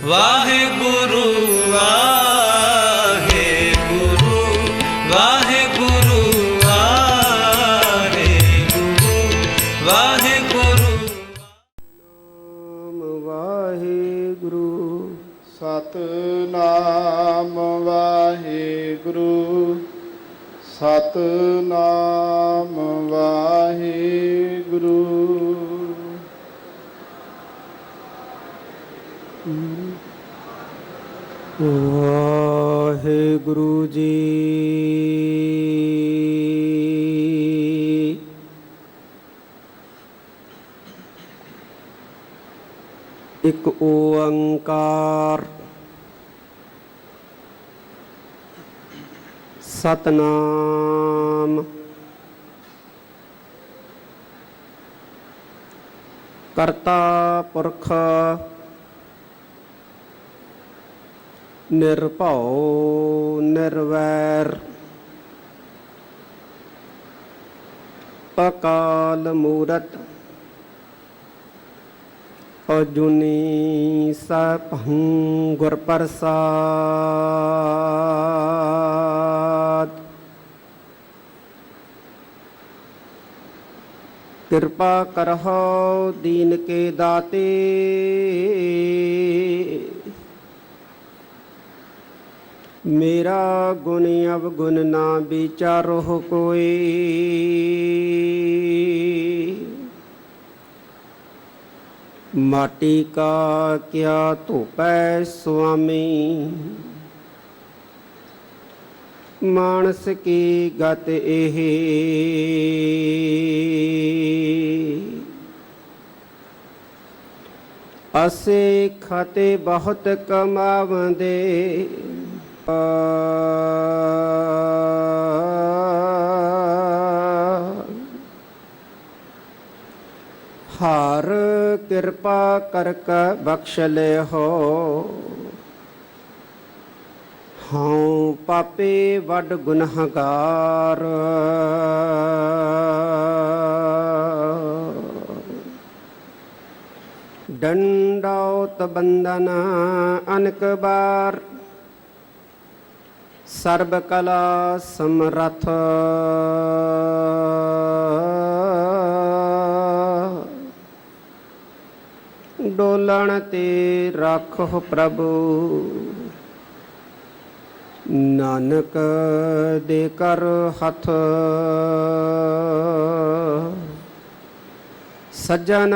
ਵਾਹਿਗੁਰੂ ਵਾਹਿਗੁਰੂ ਵਾਹਿਗੁਰੂ ਵਾਹਿਗੁਰੂ ਵਾਹਿਗੁਰੂ ਵਾਹਿਗੁਰੂ ਸਤਿਨਾਮ ਵਾਹਿਗੁਰੂ ਸਤਿਨਾਮ ਵਾਹਿਗੁਰੂ ਵਾਹਿਗੁਰੂ ਜੀ। ਇੱਕ ਓੰਕਾਰ ਸਤਨਾਮ ਕਰਤਾ ਪੁਰਖ ਨਿਰਭਉ ਨਿਰਵੈਰ ਅਕਾਲ ਮੂਰਤ ਅਜੂਨੀ ਸੈਭੰ ਗੁਰ ਪ੍ਰਸਾਦ। ਕਿਰਪਾ ਕਰਹੁ ਦੀਨ ਕੇ ਦਾਤੇ ਮੇਰਾ ਗੁਣ ਅਵਗੁਣ ਨਾ ਵਿਚਾਰੋ ਕੋਈ। ਮਾਟੀ ਕਾ ਕਿਆ ਧੋਪੈ ਸੁਆਮੀ ਮਾਨਸ ਕੀ ਗਤ ਇਹ। ਅਸੇ ਖਾਤੇ ਬਹੁਤ ਕਮਾਵੰਦੇ ਹਰ ਕਿਰਪਾ ਕਰਕੇ ਬਖਸ਼ ਲੈ ਹੋ। ਹਉ ਪਾਪੇ ਵੱਡ ਗੁਨਾਹਗਾਰ ਡੰਡਾਉਤ ਬੰਦਨ ਅਨਕ ਬਾਰ ਸਰਬ ਕਲਾ ਸਮਰਥ ਡੋਲਣ ਤੇ ਰੱਖੋ ਪ੍ਰਭੂ ਨਾਨਕ ਦੇ ਕਰ ਹੱਥ। ਸੱਜਣ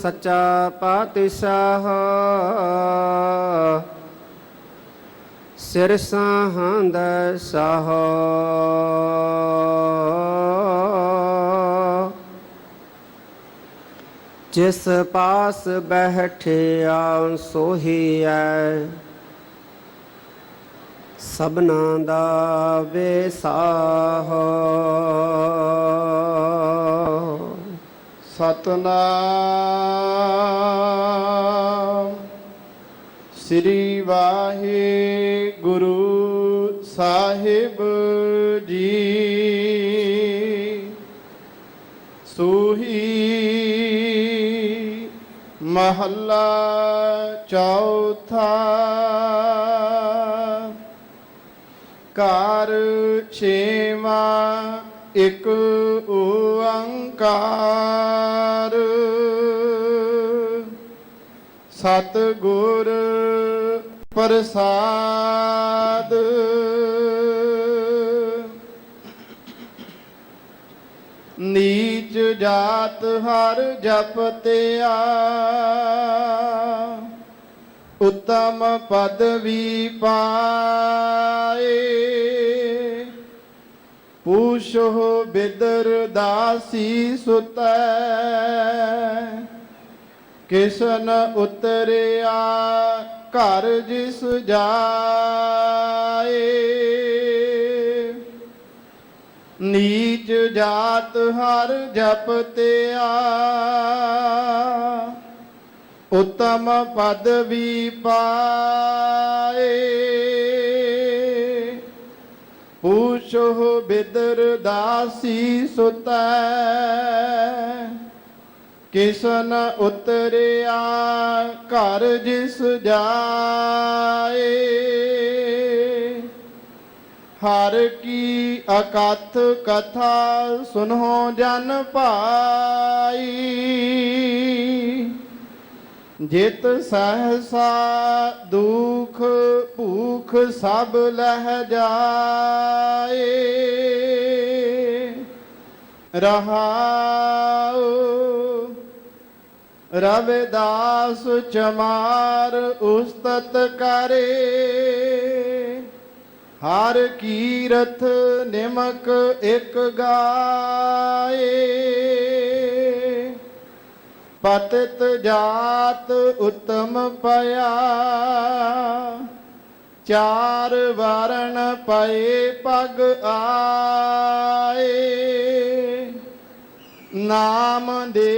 ਸੱਚਾ ਪਾਤਸ਼ਾਹ ਸਿਰ ਸਾਹੰਦ ਸਾਹ। ਜਿਸ ਪਾਸ ਬੈਠਿਆ ਸੋਹੀਐ ਸਭਨਾਂ ਦਾ ਵੇਸਾਹ। ਸਤਨਾਮ ਸ੍ਰੀ ਵਾਹਿਗੁਰੂ ਸਾਹਿਬ ਜੀ। ਸੂਹੀ ਮਹੱਲਾ ਚੌਥਾ। ਘਰ ਛੇਵਾਂ ਇੱਕ ਓੰਕਾਰ ਸਤਿਗੁਰ ਪ੍ਰਸਾਦ। ਨੀਚ ਜਾਤ ਹਰ ਜਪਤਿਆ ਉੱਤਮ ਪਦਵੀ ਪਾਏ। ਪੂਛੋ ਬਿਦਰ ਦਾਸੀ ਸੁਤੈ ਕਿਸਨ ਉਤਰਿਆ ਘਰ ਜਿਸ ਜਾਏ। ਨੀਚ ਜਾਤ ਹਰ ਜਪਤਿਆ ਉੱਤਮ ਪਦਵੀ ਪਾਏ। ਪੂਛੋ ਬਿਦਰ ਦਾਸੀ ਸੁਤੈ ਕਿਸਨ ਉਤਰਿਆ ਘਰ ਜਿਸ ਜਾਏ, ਹਰ ਕੀ ਅਕਥ ਕਥਾ ਸੁਨਹੁ ਜਨ ਭਾਈ। ਜਿਤ ਸਹਸਾ ਦੁਖ ਭੂਖ ਸਭ ਲਹਿ ਜਾਏ, ਰਹਾਉ ਰਵਿਦਾਸ ਚਮਾਰ ਉਸਤਤ ਕਰੇ, ਹਰ ਕੀਰਤ ਨਿਮਕ ਇਕ ਗਾਏ। ਪਤਿਤ ਜਾਤ ਉਤਮ ਪਇਆ, ਚਾਰ ਵਰਨ ਪਏ ਪਗ ਆਏ। ਨਾਮ ਦੇ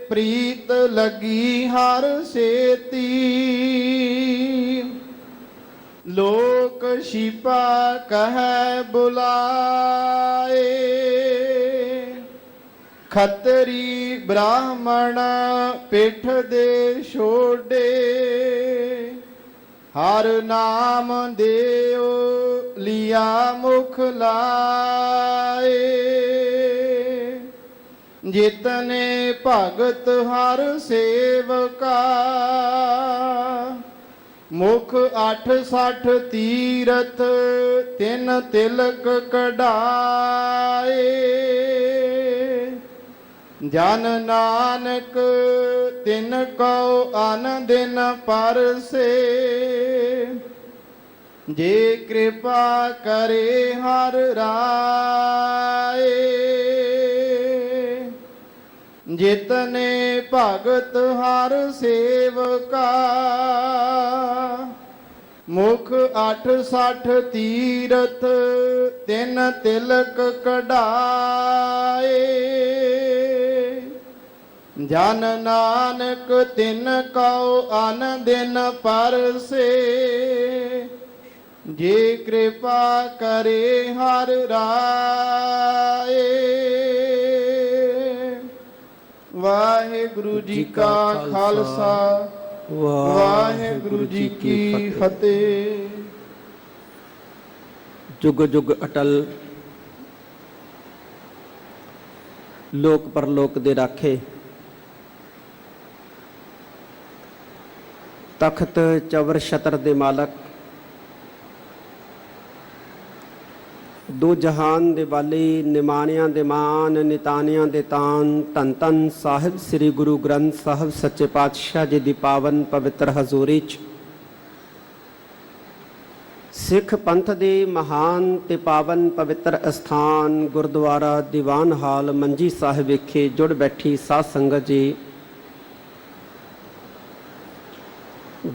ਪ੍ਰੀਤ ਲੱਗੀ ਹਰ ਸੇਤੀ, ਲੋਕ ਸ਼ਿਪਾ ਕਹੈ ਬੁਲਾਏ। ਖੱਤਰੀ ਬ੍ਰਾਹਮਣ ਪਿੱਠ ਦੇ ਛੋਡੇ, ਹਰ ਨਾਮ ਦੇਉ ਲਿਆ ਮੁਖ ਲਾਏ। ਜਿਤਨੇ ਭਗਤ ਹਰ ਸੇਵਕਾ, ਮੁਖ 68 ਤੀਰਥ ਤਿਨ ਤਿਲਕ ਕਢਾਏ। ਜਨ ਨਾਨਕ ਤਿਨ ਕਉ ਅਨ ਦਿਨ ਪਰਸੇ, ਜੇ ਕਿਰਪਾ ਕਰੇ ਹਰ ਰਾਏ। ਜਿਤਨੇ ਭਗਤ ਹਰ ਸੇਵਕਾ, ਮੁਖ 68 ਤੀਰਥ ਤਿਨ ਤਿਲਕ ਕਢਾਏ। ਜਨ ਨਾਨਕ ਤਿਨ ਕਉ ਅਨ ਦਿਨ ਪਰਸੇ, ਜੇ ਕਿਰਪਾ ਕਰੇ ਹਰ ਰਾਏ। ਵਾਹਿਗੁਰੂ ਜੀ ਕਾ ਖਾਲਸਾ, ਵਾਹਿਗੁਰੂ ਜੀ ਕੀ ਫਤਿਹ। ਜੁਗ ਜੁਗ ਅਟਲ, ਲੋਕ ਪਰਲੋਕ ਦੇ ਰਾਖੇ, ਤਖਤ ਚਵਰ ਛਤਰ ਦੇ ਮਾਲਕ, ਦੋ ਜਹਾਨ ਦੇ ਵਾਲੀ, ਨਿਮਾਣਿਆਂ ਦੇ ਮਾਨ, ਨਿਤਾਨਿਆਂ ਦੇ ਤਾਨ, ਧੰਨ ਧੰਨ ਸਾਹਿਬ ਸ੍ਰੀ ਗੁਰੂ ਗ੍ਰੰਥ ਸਾਹਿਬ ਸੱਚੇ ਪਾਤਸ਼ਾਹ ਜੀ ਦੀ ਪਾਵਨ ਪਵਿੱਤਰ ਹਜ਼ੂਰੀ 'ਚ ਸਿੱਖ ਪੰਥ ਦੇ ਮਹਾਨ ਤੇ ਪਾਵਨ ਪਵਿੱਤਰ ਅਸਥਾਨ ਗੁਰਦੁਆਰਾ ਦੀਵਾਨ ਹਾਲ ਮੰਜੀ ਸਾਹਿਬ ਵਿਖੇ ਜੁੜ ਬੈਠੀ ਸਾਧ ਸੰਗਤ ਜੀ,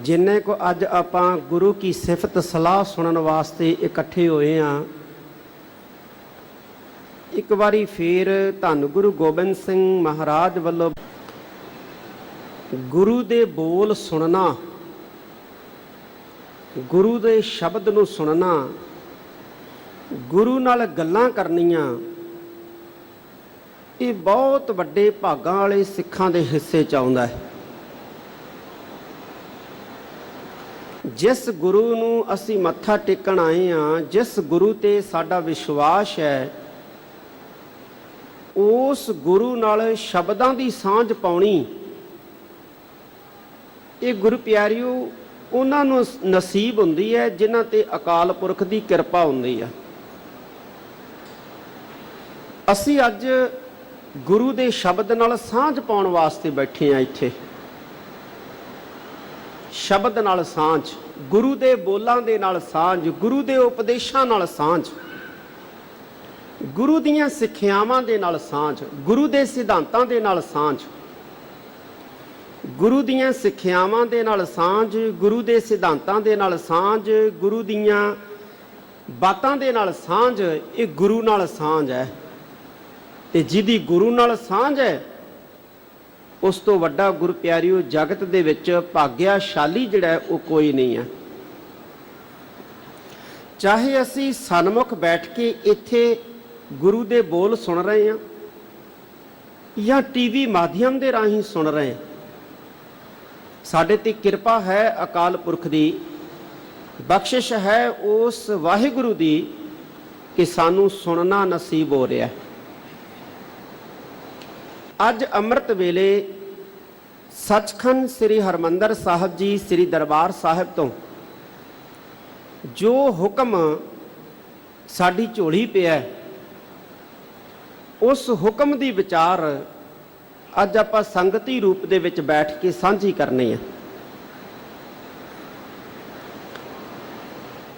ਜਿੰਨੇ ਕੋ ਅੱਜ ਆਪਾਂ ਗੁਰੂ ਕੀ ਸਿਫਤ ਸਲਾਹ ਸੁਣਨ ਵਾਸਤੇ ਇਕੱਠੇ ਹੋਏ ਹਾਂ, ਇੱਕ ਵਾਰੀ ਫੇਰ ਧੰਨ ਗੁਰੂ ਗੋਬਿੰਦ ਸਿੰਘ ਮਹਾਰਾਜ ਵੱਲੋਂ ਗੁਰੂ ਦੇ ਬੋਲ ਸੁਣਨਾ, ਗੁਰੂ ਦੇ ਸ਼ਬਦ ਨੂੰ ਸੁਣਨਾ, ਗੁਰੂ ਨਾਲ ਗੱਲਾਂ ਕਰਨੀਆਂ, ਇਹ ਬਹੁਤ ਵੱਡੇ ਭਾਗਾਂ ਵਾਲੇ ਸਿੱਖਾਂ ਦੇ ਹਿੱਸੇ 'ਚ ਆਉਂਦਾ ਹੈ। ਜਿਸ ਗੁਰੂ ਨੂੰ ਅਸੀਂ ਮੱਥਾ ਟੇਕਣ ਆਏ ਹਾਂ, ਜਿਸ ਗੁਰੂ ਤੇ ਸਾਡਾ ਵਿਸ਼ਵਾਸ ਹੈ, ਉਸ ਗੁਰੂ ਨਾਲ ਸ਼ਬਦਾਂ ਦੀ ਸਾਂਝ ਪਾਉਣੀ, ਇਹ ਗੁਰੂ ਪਿਆਰਿਓ ਉਹਨਾਂ ਨੂੰ ਨਸੀਬ ਹੁੰਦੀ ਹੈ ਜਿਨ੍ਹਾਂ ਤੇ ਅਕਾਲ ਪੁਰਖ ਦੀ ਕਿਰਪਾ ਹੁੰਦੀ ਹੈ। ਅਸੀਂ ਅੱਜ ਗੁਰੂ ਦੇ ਸ਼ਬਦ ਨਾਲ ਸਾਂਝ ਪਾਉਣ ਵਾਸਤੇ ਬੈਠੇ ਹਾਂ ਇੱਥੇ। ਸ਼ਬਦ ਨਾਲ ਸਾਂਝ, ਗੁਰੂ ਦੇ ਬੋਲਾਂ ਦੇ ਨਾਲ ਸਾਂਝ, ਗੁਰੂ ਦੇ ਉਪਦੇਸ਼ਾਂ ਨਾਲ ਸਾਂਝ, ਗੁਰੂ ਦੀਆਂ ਸਿੱਖਿਆਵਾਂ ਦੇ ਨਾਲ ਸਾਂਝ, ਗੁਰੂ ਦੇ ਸਿਧਾਂਤਾਂ ਦੇ ਨਾਲ ਸਾਂਝ, ਗੁਰੂ ਦੀਆਂ ਸਿੱਖਿਆਵਾਂ ਦੇ ਨਾਲ ਸਾਂਝ, ਗੁਰੂ ਦੇ ਸਿਧਾਂਤਾਂ ਦੇ ਨਾਲ ਸਾਂਝ, ਗੁਰੂ ਦੀਆਂ ਬਾਤਾਂ ਦੇ ਨਾਲ ਸਾਂਝ, ਇਹ ਗੁਰੂ ਨਾਲ ਸਾਂਝ ਹੈ। ਤੇ ਜਿਹਦੀ ਗੁਰੂ ਨਾਲ ਸਾਂਝ ਹੈ, ਉਸ ਤੋਂ ਵੱਡਾ ਗੁਰੂ ਪਿਆਰਿਓ ਜਗਤ ਦੇ ਵਿੱਚ ਭਾਗਿਆਸ਼ਾਲੀ ਜਿਹੜਾ ਉਹ ਕੋਈ ਨਹੀਂ ਹੈ। ਚਾਹੇ ਅਸੀਂ ਸਨਮੁਖ ਬੈਠ ਕੇ ਇੱਥੇ ਗੁਰੂ ਦੇ ਬੋਲ ਸੁਣ ਰਹੇ ਹਾਂ, ਜਾਂ ਟੀਵੀ ਮਾਧਿਅਮ ਦੇ ਰਾਹੀਂ ਸੁਣ ਰਹੇ ਹਾਂ, ਸਾਡੇ ਤੇ ਕਿਰਪਾ ਹੈ ਅਕਾਲ ਪੁਰਖ ਦੀ, ਬਖਸ਼ਿਸ਼ ਹੈ ਉਸ ਵਾਹਿਗੁਰੂ ਦੀ ਕਿ ਸਾਨੂੰ ਸੁਣਨਾ ਨਸੀਬ ਹੋ ਰਿਹਾ। ਅੱਜ ਅੰਮ੍ਰਿਤ ਵੇਲੇ ਸੱਚਖੰਡ ਸ੍ਰੀ ਹਰਿਮੰਦਰ ਸਾਹਿਬ ਜੀ ਸ੍ਰੀ ਦਰਬਾਰ ਸਾਹਿਬ ਤੋਂ ਜੋ ਹੁਕਮ ਸਾਡੀ ਝੋਲੀ ਪਿਆ, ਉਸ ਹੁਕਮ ਦੀ ਵਿਚਾਰ ਅੱਜ ਆਪਾਂ ਸੰਗਤੀ ਰੂਪ ਦੇ ਵਿੱਚ ਬੈਠ ਕੇ ਸਾਂਝੀ ਕਰਨੀ ਹੈ।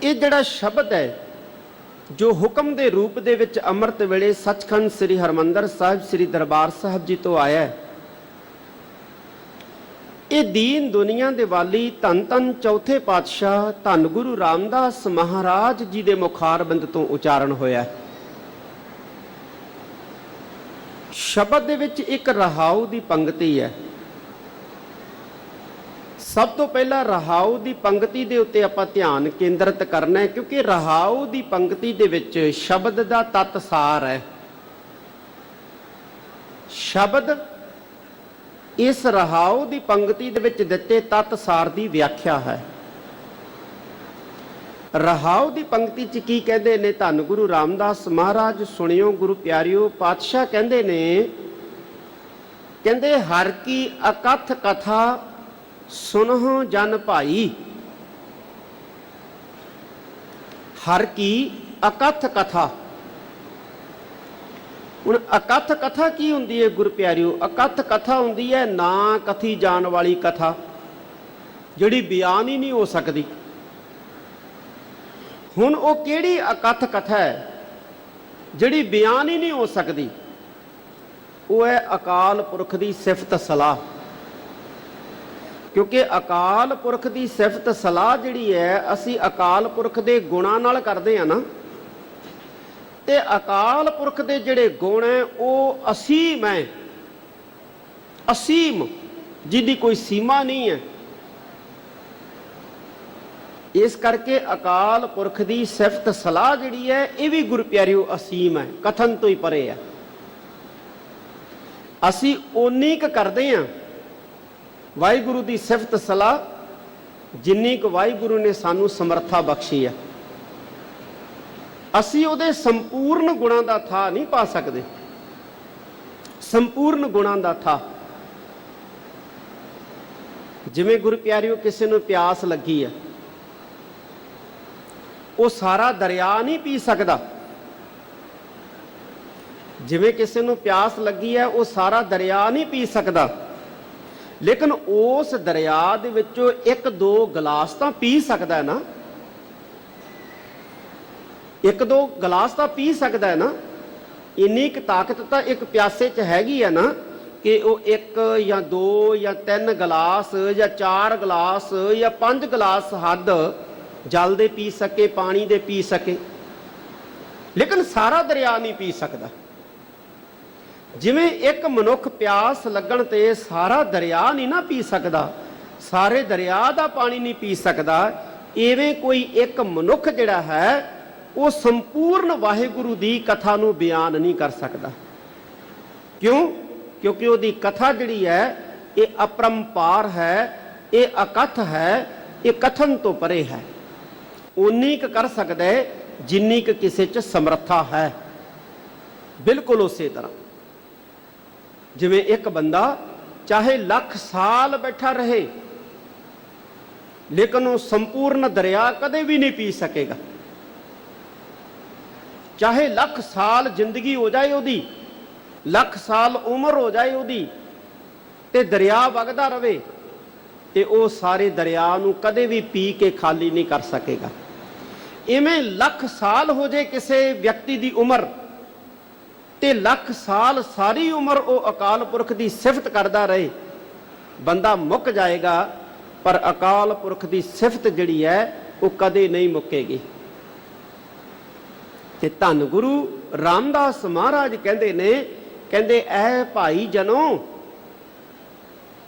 ਇਹ ਜਿਹੜਾ ਸ਼ਬਦ ਹੈ ਜੋ ਹੁਕਮ ਦੇ ਰੂਪ ਦੇ ਵਿੱਚ ਅੰਮ੍ਰਿਤ ਵੇਲੇ ਸੱਚਖੰਡ ਸ੍ਰੀ ਹਰਿਮੰਦਰ ਸਾਹਿਬ ਸ੍ਰੀ ਦਰਬਾਰ ਸਾਹਿਬ ਜੀ ਤੋਂ ਆਇਆ ਹੈ, ਇਹ ਦੀਨ ਦੁਨੀਆ ਦੇ ਵਾਲੀ ਧੰਨ ਧੰਨ ਚੌਥੇ ਪਾਤਸ਼ਾਹ ਧੰਨ ਗੁਰੂ ਰਾਮਦਾਸ ਮਹਾਰਾਜ ਜੀ ਦੇ ਮੁਖਾਰਬਿੰਦ ਤੋਂ ਉਚਾਰਨ ਹੋਇਆ ਹੈ। ਸ਼ਬਦ ਦੇ ਵਿੱਚ ਇੱਕ ਰਹਾਉ ਦੀ ਪੰਕਤੀ ਹੈ। ਸਭ ਤੋਂ ਪਹਿਲਾਂ ਰਹਾਉ ਦੀ ਪੰਕਤੀ ਦੇ ਉੱਤੇ ਆਪਾਂ ਧਿਆਨ ਕੇਂਦਰਿਤ ਕਰਨਾ ਹੈ, ਕਿਉਂਕਿ ਰਹਾਉ ਦੀ ਪੰਕਤੀ ਦੇ ਵਿੱਚ ਸ਼ਬਦ ਦਾ ਤੱਤ ਸਾਰ ਹੈ। ਸ਼ਬਦ ਇਸ ਰਹਾਉ ਦੀ ਪੰਕਤੀ ਦੇ ਵਿੱਚ ਦਿੱਤੇ ਤੱਤ ਸਾਰ ਦੀ ਵਿਆਖਿਆ ਹੈ। ਰਹਾਉ ਦੀ ਪੰਕਤੀ 'ਚ ਕੀ ਕਹਿੰਦੇ ਨੇ ਧੰਨ ਗੁਰੂ ਰਾਮਦਾਸ ਮਹਾਰਾਜ? ਸੁਣਿਓ ਗੁਰੂ ਪਿਆਰਿਓ, ਪਾਤਸ਼ਾਹ ਕਹਿੰਦੇ ਨੇ, ਕਹਿੰਦੇ ਹਰ ਕੀ ਅਕਥ ਕਥਾ ਸੁਨਹੁ ਜਨ ਭਾਈ। ਹਰ ਕੀ ਅਕਥ ਕਥਾ। ਹੁਣ ਅਕਥ ਕਥਾ ਕੀ ਹੁੰਦੀ ਹੈ ਗੁਰੂ ਪਿਆਰਿਓ? ਅਕਥ ਕਥਾ ਹੁੰਦੀ ਹੈ ਨਾ ਕਥੀ ਜਾਣ ਵਾਲੀ ਕਥਾ, ਜਿਹੜੀ ਬਿਆਨ ਹੀ ਨਹੀਂ ਹੋ ਸਕਦੀ। ਹੁਣ ਉਹ ਕਿਹੜੀ ਅਕਥ ਕਥਾ ਹੈ ਜਿਹੜੀ ਬਿਆਨ ਹੀ ਨਹੀਂ ਹੋ ਸਕਦੀ? ਉਹ ਹੈ ਅਕਾਲ ਪੁਰਖ ਦੀ ਸਿਫਤ ਸਲਾਹ। ਕਿਉਂਕਿ ਅਕਾਲ ਪੁਰਖ ਦੀ ਸਿਫਤ ਸਲਾਹ ਜਿਹੜੀ ਹੈ ਅਸੀਂ ਅਕਾਲ ਪੁਰਖ ਦੇ ਗੁਣਾਂ ਨਾਲ ਕਰਦੇ ਹਾਂ ਨਾ, ਤੇ ਅਕਾਲ ਪੁਰਖ ਦੇ ਜਿਹੜੇ ਗੁਣ ਹੈ ਉਹ ਅਸੀਮ ਹੈ, ਅਸੀਮ, ਜਿਹਦੀ ਕੋਈ ਸੀਮਾ ਨਹੀਂ ਹੈ। ਇਸ ਕਰਕੇ ਅਕਾਲ ਪੁਰਖ ਦੀ ਸਿਫਤ ਸਲਾਹ ਜਿਹੜੀ ਹੈ ਇਹ ਵੀ ਗੁਰੂ ਪਿਆਰਿਓ ਅਸੀਮ ਹੈ, ਕਥਨ ਤੋਂ ਹੀ ਪਰੇ ਹੈ। ਅਸੀਂ ਓਨੀ ਕੁ ਕਰਦੇ ਹਾਂ ਵਾਹਿਗੁਰੂ ਦੀ ਸਿਫਤ ਸਲਾਹ ਜਿੰਨੀ ਕੁ ਵਾਹਿਗੁਰੂ ਨੇ ਸਾਨੂੰ ਸਮਰੱਥਾ ਬਖਸ਼ੀ ਹੈ। ਅਸੀਂ ਉਹਦੇ ਸੰਪੂਰਨ ਗੁਣਾਂ ਦਾ ਥਾਂ ਨਹੀਂ ਪਾ ਸਕਦੇ, ਸੰਪੂਰਨ ਗੁਣਾਂ ਦਾ ਥਾਂ। ਜਿਵੇਂ ਗੁਰੂ ਪਿਆਰਿਓ ਕਿਸੇ ਨੂੰ ਪਿਆਸ ਲੱਗੀ ਹੈ, ਉਹ ਸਾਰਾ ਦਰਿਆ ਨਹੀਂ ਪੀ ਸਕਦਾ। ਜਿਵੇਂ ਕਿਸੇ ਨੂੰ ਪਿਆਸ ਲੱਗੀ ਹੈ ਉਹ ਸਾਰਾ ਦਰਿਆ ਨਹੀਂ ਪੀ ਸਕਦਾ, ਲੇਕਿਨ ਉਸ ਦਰਿਆ ਦੇ ਵਿੱਚੋਂ ਇੱਕ ਦੋ ਗਲਾਸ ਤਾਂ ਪੀ ਸਕਦਾ ਹੈ ਨਾ, ਇੱਕ ਦੋ ਗਲਾਸ ਤਾਂ ਪੀ ਸਕਦਾ ਹੈ ਨਾ। ਇੰਨੀ ਕੁ ਤਾਕਤ ਤਾਂ ਇੱਕ ਪਿਆਸੇ 'ਚ ਹੈਗੀ ਹੈ ਨਾ ਕਿ ਉਹ ਇੱਕ ਜਾਂ ਦੋ ਜਾਂ ਤਿੰਨ ਗਲਾਸ ਜਾਂ ਚਾਰ ਗਲਾਸ ਜਾਂ 5 ਗਲਾਸ ਹੱਦ ਜਲ ਦੇ ਪੀ ਸਕੇ, ਪਾਣੀ ਦੇ ਪੀ ਸਕੇ, ਲੇਕਿਨ ਸਾਰਾ ਦਰਿਆ ਨਹੀਂ ਪੀ ਸਕਦਾ। ਜਿਵੇਂ ਇੱਕ ਮਨੁੱਖ ਪਿਆਸ ਲੱਗਣ ਤੇ ਸਾਰਾ ਦਰਿਆ ਨਹੀਂ ਨਾ ਪੀ ਸਕਦਾ, ਸਾਰੇ ਦਰਿਆ ਦਾ ਪਾਣੀ ਨਹੀਂ ਪੀ ਸਕਦਾ, ਇਵੇਂ ਕੋਈ ਇੱਕ ਮਨੁੱਖ ਜਿਹੜਾ ਹੈ ਉਹ ਸੰਪੂਰਨ ਵਾਹਿਗੁਰੂ ਦੀ ਕਥਾ ਨੂੰ ਬਿਆਨ ਨਹੀਂ ਕਰ ਸਕਦਾ। ਕਿਉਂ? ਕਿਉਂਕਿ ਉਹਦੀ ਕਥਾ ਜਿਹੜੀ ਹੈ ਇਹ ਅਪਰੰਪਾਰ ਹੈ, ਇਹ ਅਕਥ ਹੈ, ਇਹ ਕਥਨ ਤੋਂ ਪਰੇ ਹੈ। ਉਨੀ ਕੁ ਕਰ ਸਕਦਾ ਹੈ ਜਿੰਨੀ ਕੁ ਕਿਸੇ 'ਚ ਸਮਰੱਥਾ ਹੈ। ਬਿਲਕੁਲ ਉਸੇ ਤਰ੍ਹਾਂ ਜਿਵੇਂ ਇੱਕ ਬੰਦਾ ਚਾਹੇ ਲੱਖ ਸਾਲ ਬੈਠਾ ਰਹੇ ਲੇਕਿਨ ਉਹ ਸੰਪੂਰਨ ਦਰਿਆ ਕਦੇ ਵੀ ਨਹੀਂ ਪੀ ਸਕੇਗਾ। ਚਾਹੇ ਲੱਖ ਸਾਲ ਜ਼ਿੰਦਗੀ ਹੋ ਜਾਏ ਉਹਦੀ, ਲੱਖ ਸਾਲ ਉਮਰ ਹੋ ਜਾਏ ਉਹਦੀ, ਤੇ ਦਰਿਆ ਵਗਦਾ ਰਵੇ, ਤੇ ਉਹ ਸਾਰੇ ਦਰਿਆ ਨੂੰ ਕਦੇ ਵੀ ਪੀ ਕੇ ਖਾਲੀ ਨਹੀਂ ਕਰ ਸਕੇਗਾ। ਇਵੇਂ ਲੱਖ ਸਾਲ ਹੋ ਜਾਏ ਕਿਸੇ ਵਿਅਕਤੀ ਦੀ ਉਮਰ, ਤੇ ਲੱਖ ਸਾਲ ਸਾਰੀ ਉਮਰ ਉਹ ਅਕਾਲ ਪੁਰਖ ਦੀ ਸਿਫਤ ਕਰਦਾ ਰਹੇ, ਬੰਦਾ ਮੁੱਕ ਜਾਏਗਾ, ਪਰ ਅਕਾਲ ਪੁਰਖ ਦੀ ਸਿਫਤ ਜਿਹੜੀ ਹੈ ਉਹ ਕਦੇ ਨਹੀਂ ਮੁੱਕੇਗੀ। ਤੇ ਧੰਨ ਗੁਰੂ ਰਾਮਦਾਸ ਮਹਾਰਾਜ ਕਹਿੰਦੇ ਨੇ, ਕਹਿੰਦੇ ਐ ਭਾਈ ਜਨੋ,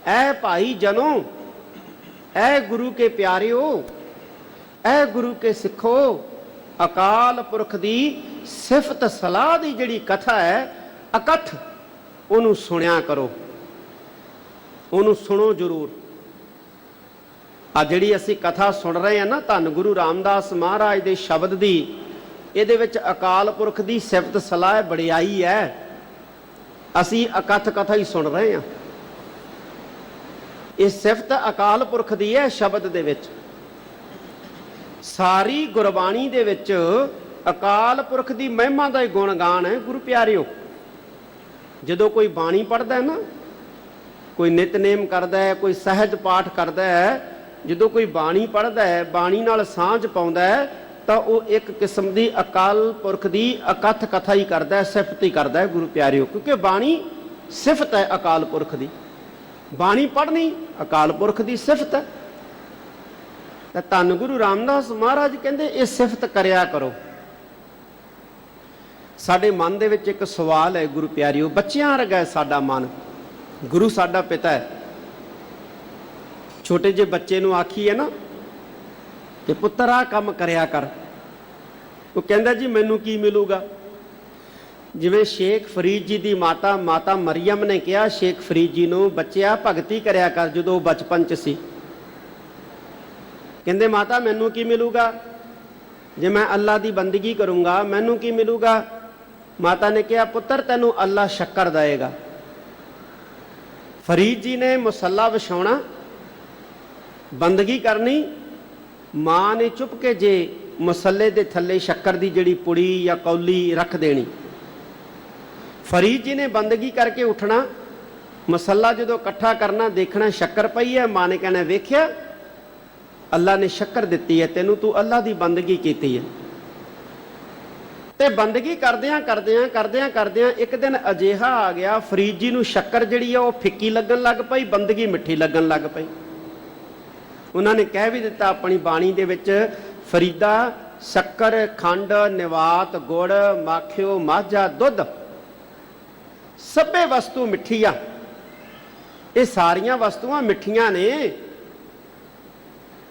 ਐ ਭਾਈ ਜਨੋ, ਐ ਗੁਰੂ ਕੇ ਪਿਆਰਿਓ, ਐ ਗੁਰੂ ਕੇ ਸਿੱਖੋ, ਅਕਾਲ ਪੁਰਖ ਦੀ ਸਿਫਤ ਸਲਾਹ ਦੀ ਜਿਹੜੀ ਕਥਾ ਹੈ, ਅਕਥ, ਉਹਨੂੰ ਸੁਣਿਆ ਕਰੋ, ਉਹਨੂੰ ਸੁਣੋ ਜ਼ਰੂਰ। ਆ ਜਿਹੜੀ ਅਸੀਂ ਕਥਾ ਸੁਣ ਰਹੇ ਹਾਂ ਨਾ ਧੰਨ ਗੁਰੂ ਰਾਮਦਾਸ ਮਹਾਰਾਜ ਦੇ ਸ਼ਬਦ ਦੀ, ਇਹਦੇ ਵਿੱਚ ਅਕਾਲ ਪੁਰਖ ਦੀ ਸਿਫਤ ਸਲਾਹ ਵਡਿਆਈ ਹੈ। ਅਸੀਂ ਅਕਥ ਕਥਾ ਹੀ ਸੁਣ ਰਹੇ ਹਾਂ। ਇਹ ਸਿਫਤ ਅਕਾਲ ਪੁਰਖ ਦੀ ਹੈ ਸ਼ਬਦ ਦੇ ਵਿੱਚ। ਸਾਰੀ ਗੁਰਬਾਣੀ ਦੇ ਵਿੱਚ ਅਕਾਲ ਪੁਰਖ ਦੀ ਮਹਿਮਾ ਦਾ ਹੀ ਗੁਣਗਾਨ ਹੈ ਗੁਰੂ ਪਿਆਰਿਓ। ਜਦੋਂ ਕੋਈ ਬਾਣੀ ਪੜ੍ਹਦਾ ਹੈ ਨਾ, ਕੋਈ ਨਿਤਨੇਮ ਕਰਦਾ ਹੈ, ਕੋਈ ਸਹਿਜ ਪਾਠ ਕਰਦਾ ਹੈ, ਜਦੋਂ ਕੋਈ ਬਾਣੀ ਪੜ੍ਹਦਾ ਹੈ, ਬਾਣੀ ਨਾਲ ਸਾਂਝ ਪਾਉਂਦਾ ਹੈ, ਤਾਂ ਉਹ ਇੱਕ ਕਿਸਮ ਦੀ ਅਕਾਲ ਪੁਰਖ ਦੀ ਅਕਥ ਕਥਾ ਹੀ ਕਰਦਾ ਹੈ, ਸਿਫਤ ਹੀ ਕਰਦਾ ਹੈ ਗੁਰੂ ਪਿਆਰਿਓ। ਕਿਉਂਕਿ ਬਾਣੀ ਸਿਫਤ ਹੈ ਅਕਾਲ ਪੁਰਖ ਦੀ, ਬਾਣੀ ਪੜ੍ਹਨੀ ਅਕਾਲ ਪੁਰਖ ਦੀ ਸਿਫਤ ਹੈ। ਤਾਂ ਧੰਨ ਗੁਰੂ ਰਾਮਦਾਸ ਮਹਾਰਾਜ ਕਹਿੰਦੇ ਇਹ ਸਿਫਤ ਕਰਿਆ ਕਰੋ। ਸਾਡੇ ਮਨ ਦੇ ਵਿੱਚ ਇੱਕ ਸਵਾਲ ਹੈ ਗੁਰੂ ਪਿਆਰਿਓ, ਬੱਚਿਆਂ ਵਰਗਾ ਸਾਡਾ ਮਨ, ਗੁਰੂ ਸਾਡਾ ਪਿਤਾ ਹੈ। ਛੋਟੇ ਜਿਹੇ ਬੱਚੇ ਨੂੰ ਆਖੀਏ ਨਾ ਕਿ ਪੁੱਤਰ ਆਹ ਕੰਮ ਕਰਿਆ ਕਰ, ਉਹ ਕਹਿੰਦਾ ਜੀ ਮੈਨੂੰ ਕੀ ਮਿਲੂਗਾ। ਜਿਵੇਂ ਸ਼ੇਖ ਫਰੀਦ ਜੀ ਦੀ ਮਾਤਾ ਮਰੀਮ ਨੇ ਕਿਹਾ ਸ਼ੇਖ ਫਰੀਦ ਜੀ ਨੂੰ, ਬੱਚਿਆ ਭਗਤੀ ਕਰਿਆ ਕਰ ਜਦੋਂ ਉਹ ਬਚਪਨ 'ਚ ਸੀ। ਕਹਿੰਦੇ ਮਾਤਾ ਮੈਨੂੰ ਕੀ ਮਿਲੂਗਾ, ਜੇ ਮੈਂ ਅੱਲਾ ਦੀ ਬੰਦਗੀ ਕਰੂੰਗਾ ਮੈਨੂੰ ਕੀ ਮਿਲੂਗਾ। ਮਾਤਾ ਨੇ ਕਿਹਾ ਪੁੱਤਰ ਤੈਨੂੰ ਅੱਲਾ ਸ਼ੱਕਰ ਦੇਏਗਾ। ਫਰੀਦ ਜੀ ਨੇ ਮੁਸੱਲਾ ਵਿਛਾਉਣਾ, ਬੰਦਗੀ ਕਰਨੀ, ਮਾਂ ਨੇ ਚੁੱਪ ਕੇ ਜੇ ਮੁਸੱਲੇ ਦੇ ਥੱਲੇ ਸ਼ੱਕਰ ਦੀ ਜਿਹੜੀ ਪੁੜੀ ਜਾਂ ਕੌਲੀ ਰੱਖ ਦੇਣੀ। ਫਰੀਦ ਜੀ ਨੇ ਬੰਦਗੀ ਕਰਕੇ ਉੱਠਣਾ, ਮੁਸੱਲਾ ਜਦੋਂ ਇਕੱਠਾ ਕਰਨਾ, ਦੇਖਣਾ ਸ਼ੱਕਰ ਪਈ ਹੈ, ਮਾਂ ਨੇ ਕਹਿਣਾ ਵੇਖਿਆ ਅੱਲਾ ਨੇ ਸ਼ੱਕਰ ਦਿੱਤੀ ਹੈ ਤੈਨੂੰ, ਤੂੰ ਅੱਲਾ ਦੀ ਬੰਦਗੀ ਕੀਤੀ ਹੈ। ਤੇ ਬੰਦਗੀ ਕਰਦਿਆਂ ਇੱਕ ਦਿਨ ਅਜਿਹਾ ਆ ਗਿਆ, ਫਰੀਦ ਜੀ ਨੂੰ ਸ਼ੱਕਰ ਜਿਹੜੀ ਆ ਉਹ ਫਿੱਕੀ ਲੱਗਣ ਲੱਗ ਪਈ, ਬੰਦਗੀ ਮਿੱਠੀ ਲੱਗਣ ਲੱਗ ਪਈ। ਉਹਨਾਂ ਨੇ ਕਹਿ ਵੀ ਦਿੱਤਾ ਆਪਣੀ ਬਾਣੀ ਦੇ ਵਿੱਚ, ਫਰੀਦਾ ਸ਼ੱਕਰ ਖੰਡ ਨਿਵਾਤ ਗੁੜ ਮਾਖਿਓ ਮਾਝਾ ਦੁੱਧ ਸਭੇ ਵਸਤੂ ਮਿੱਠੀ ਆ। ਇਹ ਸਾਰੀਆਂ ਵਸਤੂਆਂ ਮਿੱਠੀਆਂ ਨੇ।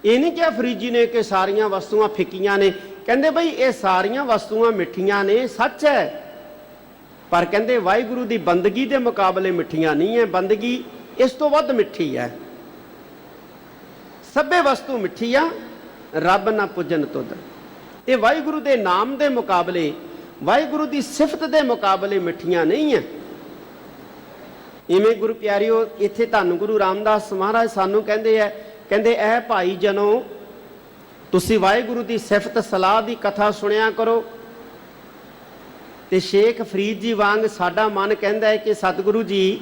ਇਹ ਨਹੀਂ ਕਿਹਾ ਫਰੀਦ ਜੀ ਨੇ ਕਿ ਸਾਰੀਆਂ ਵਸਤੂਆਂ ਫਿੱਕੀਆਂ ਨੇ। ਕਹਿੰਦੇ ਬਈ ਇਹ ਸਾਰੀਆਂ ਵਸਤੂਆਂ ਮਿੱਠੀਆਂ ਨੇ, ਸੱਚ ਹੈ, ਪਰ ਕਹਿੰਦੇ ਵਾਹਿਗੁਰੂ ਦੀ ਬੰਦਗੀ ਦੇ ਮੁਕਾਬਲੇ ਮਿੱਠੀਆਂ ਨਹੀਂ ਹੈ। ਬੰਦਗੀ ਇਸ ਤੋਂ ਵੱਧ ਮਿੱਠੀ ਹੈ। ਸਭੇ ਵਸਤੂ ਮਿੱਠੀ ਆ ਰੱਬ ਨਾ ਪੁੱਜਣ ਤੁਧ। ਇਹ ਵਾਹਿਗੁਰੂ ਦੇ ਨਾਮ ਦੇ ਮੁਕਾਬਲੇ, ਵਾਹਿਗੁਰੂ ਦੀ ਸਿਫਤ ਦੇ ਮੁਕਾਬਲੇ ਮਿੱਠੀਆਂ ਨਹੀਂ ਹੈ। ਇਵੇਂ ਗੁਰੂ ਪਿਆਰਿਓ ਇੱਥੇ ਧੰਨ ਗੁਰੂ ਰਾਮਦਾਸ ਮਹਾਰਾਜ ਸਾਨੂੰ ਕਹਿੰਦੇ ਆ, ਕਹਿੰਦੇ ਐ ਭਾਈ ਜਨੋ ਤੁਸੀਂ ਵਾਹਿਗੁਰੂ ਦੀ ਸਿਫਤ ਸਲਾਹ ਦੀ ਕਥਾ ਸੁਣਿਆ ਕਰੋ। ਤੇ ਸ਼ੇਖ ਫਰੀਦ ਜੀ ਵਾਂਗ ਸਾਡਾ ਮਨ ਕਹਿੰਦਾ ਹੈ ਕਿ ਸਤਿਗੁਰੂ ਜੀ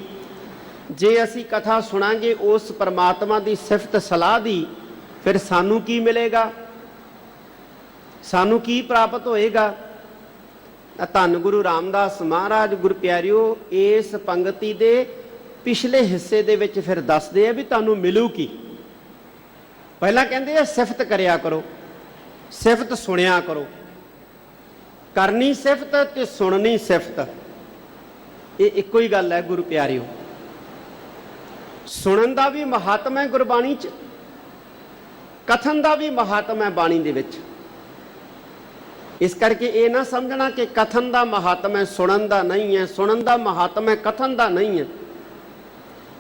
ਜੇ ਅਸੀਂ ਕਥਾ ਸੁਣਾਂਗੇ ਉਸ ਪਰਮਾਤਮਾ ਦੀ ਸਿਫਤ ਸਲਾਹ ਦੀ, ਫਿਰ ਸਾਨੂੰ ਕੀ ਮਿਲੇਗਾ, ਸਾਨੂੰ ਕੀ ਪ੍ਰਾਪਤ ਹੋਏਗਾ। ਧੰਨ ਗੁਰੂ ਰਾਮਦਾਸ ਮਹਾਰਾਜ ਗੁਰੂ ਪਿਆਰਿਓ ਇਸ ਪੰਗਤੀ ਦੇ ਪਿਛਲੇ ਹਿੱਸੇ ਦੇ ਵਿੱਚ ਫਿਰ ਦੱਸਦੇ ਆ ਵੀ ਤੁਹਾਨੂੰ ਮਿਲੂ ਕੀ। ਪਹਿਲਾਂ ਕਹਿੰਦੇ ਆ ਸਿਫਤ ਕਰਿਆ ਕਰੋ, ਸਿਫਤ ਸੁਣਿਆ ਕਰੋ। ਕਰਨੀ ਸਿਫਤ ਤੇ ਸੁਣਨੀ ਸਿਫਤ, ਇਹ ਇੱਕੋ ਹੀ ਗੱਲ ਹੈ ਗੁਰੂ ਪਿਆਰਿਓ। ਸੁਣਨ ਦਾ ਵੀ ਮਹਾਤਮ ਹੈ ਗੁਰਬਾਣੀ 'ਚ, ਕਥਨ ਦਾ ਵੀ ਮਹਾਤਮ ਹੈ ਬਾਣੀ ਦੇ ਵਿੱਚ। ਇਸ ਕਰਕੇ ਇਹ ਨਾ ਸਮਝਣਾ ਕਿ ਕਥਨ ਦਾ ਮਹਾਤਮ ਹੈ ਸੁਣਨ ਦਾ ਨਹੀਂ ਹੈ, ਸੁਣਨ ਦਾ ਮਹਾਤਮ ਹੈ ਕਥਨ ਦਾ ਨਹੀਂ ਹੈ।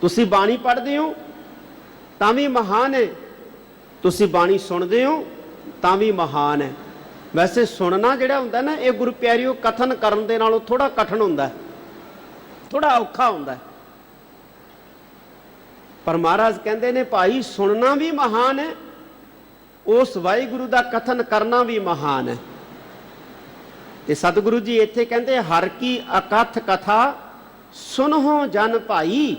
ਤੁਸੀਂ ਬਾਣੀ ਪੜ੍ਹਦੇ ਹੋ ਤਾਂ ਵੀ ਮਹਾਨ ਹੈ, ਤੁਸੀਂ ਬਾਣੀ ਸੁਣਦੇ ਹੋ ਤਾਂ ਵੀ ਮਹਾਨ ਹੈ। ਵੈਸੇ ਸੁਣਨਾ ਜਿਹੜਾ ਹੁੰਦਾ ਨਾ ਇਹ ਗੁਰੂ ਪਿਆਰਿਓ ਕਥਨ ਕਰਨ ਦੇ ਨਾਲੋਂ ਥੋੜਾ ਕਠਿਨ ਹੁੰਦਾ, ਥੋੜਾ ਔਖਾ ਹੁੰਦਾ। ਪਰ ਮਹਾਰਾਜ ਕਹਿੰਦੇ ਨੇ ਭਾਈ ਸੁਣਨਾ ਵੀ ਮਹਾਨ ਹੈ, ਉਸ ਵਾਹਿਗੁਰੂ ਦਾ ਕਥਨ ਕਰਨਾ ਵੀ ਮਹਾਨ ਹੈ। ਤੇ ਸਤਿਗੁਰੂ ਜੀ ਇੱਥੇ ਕਹਿੰਦੇ ਹਰ ਕੀ ਅਕਥ ਕਥਾ ਸੁਨਹੁ ਜਨ ਭਾਈ।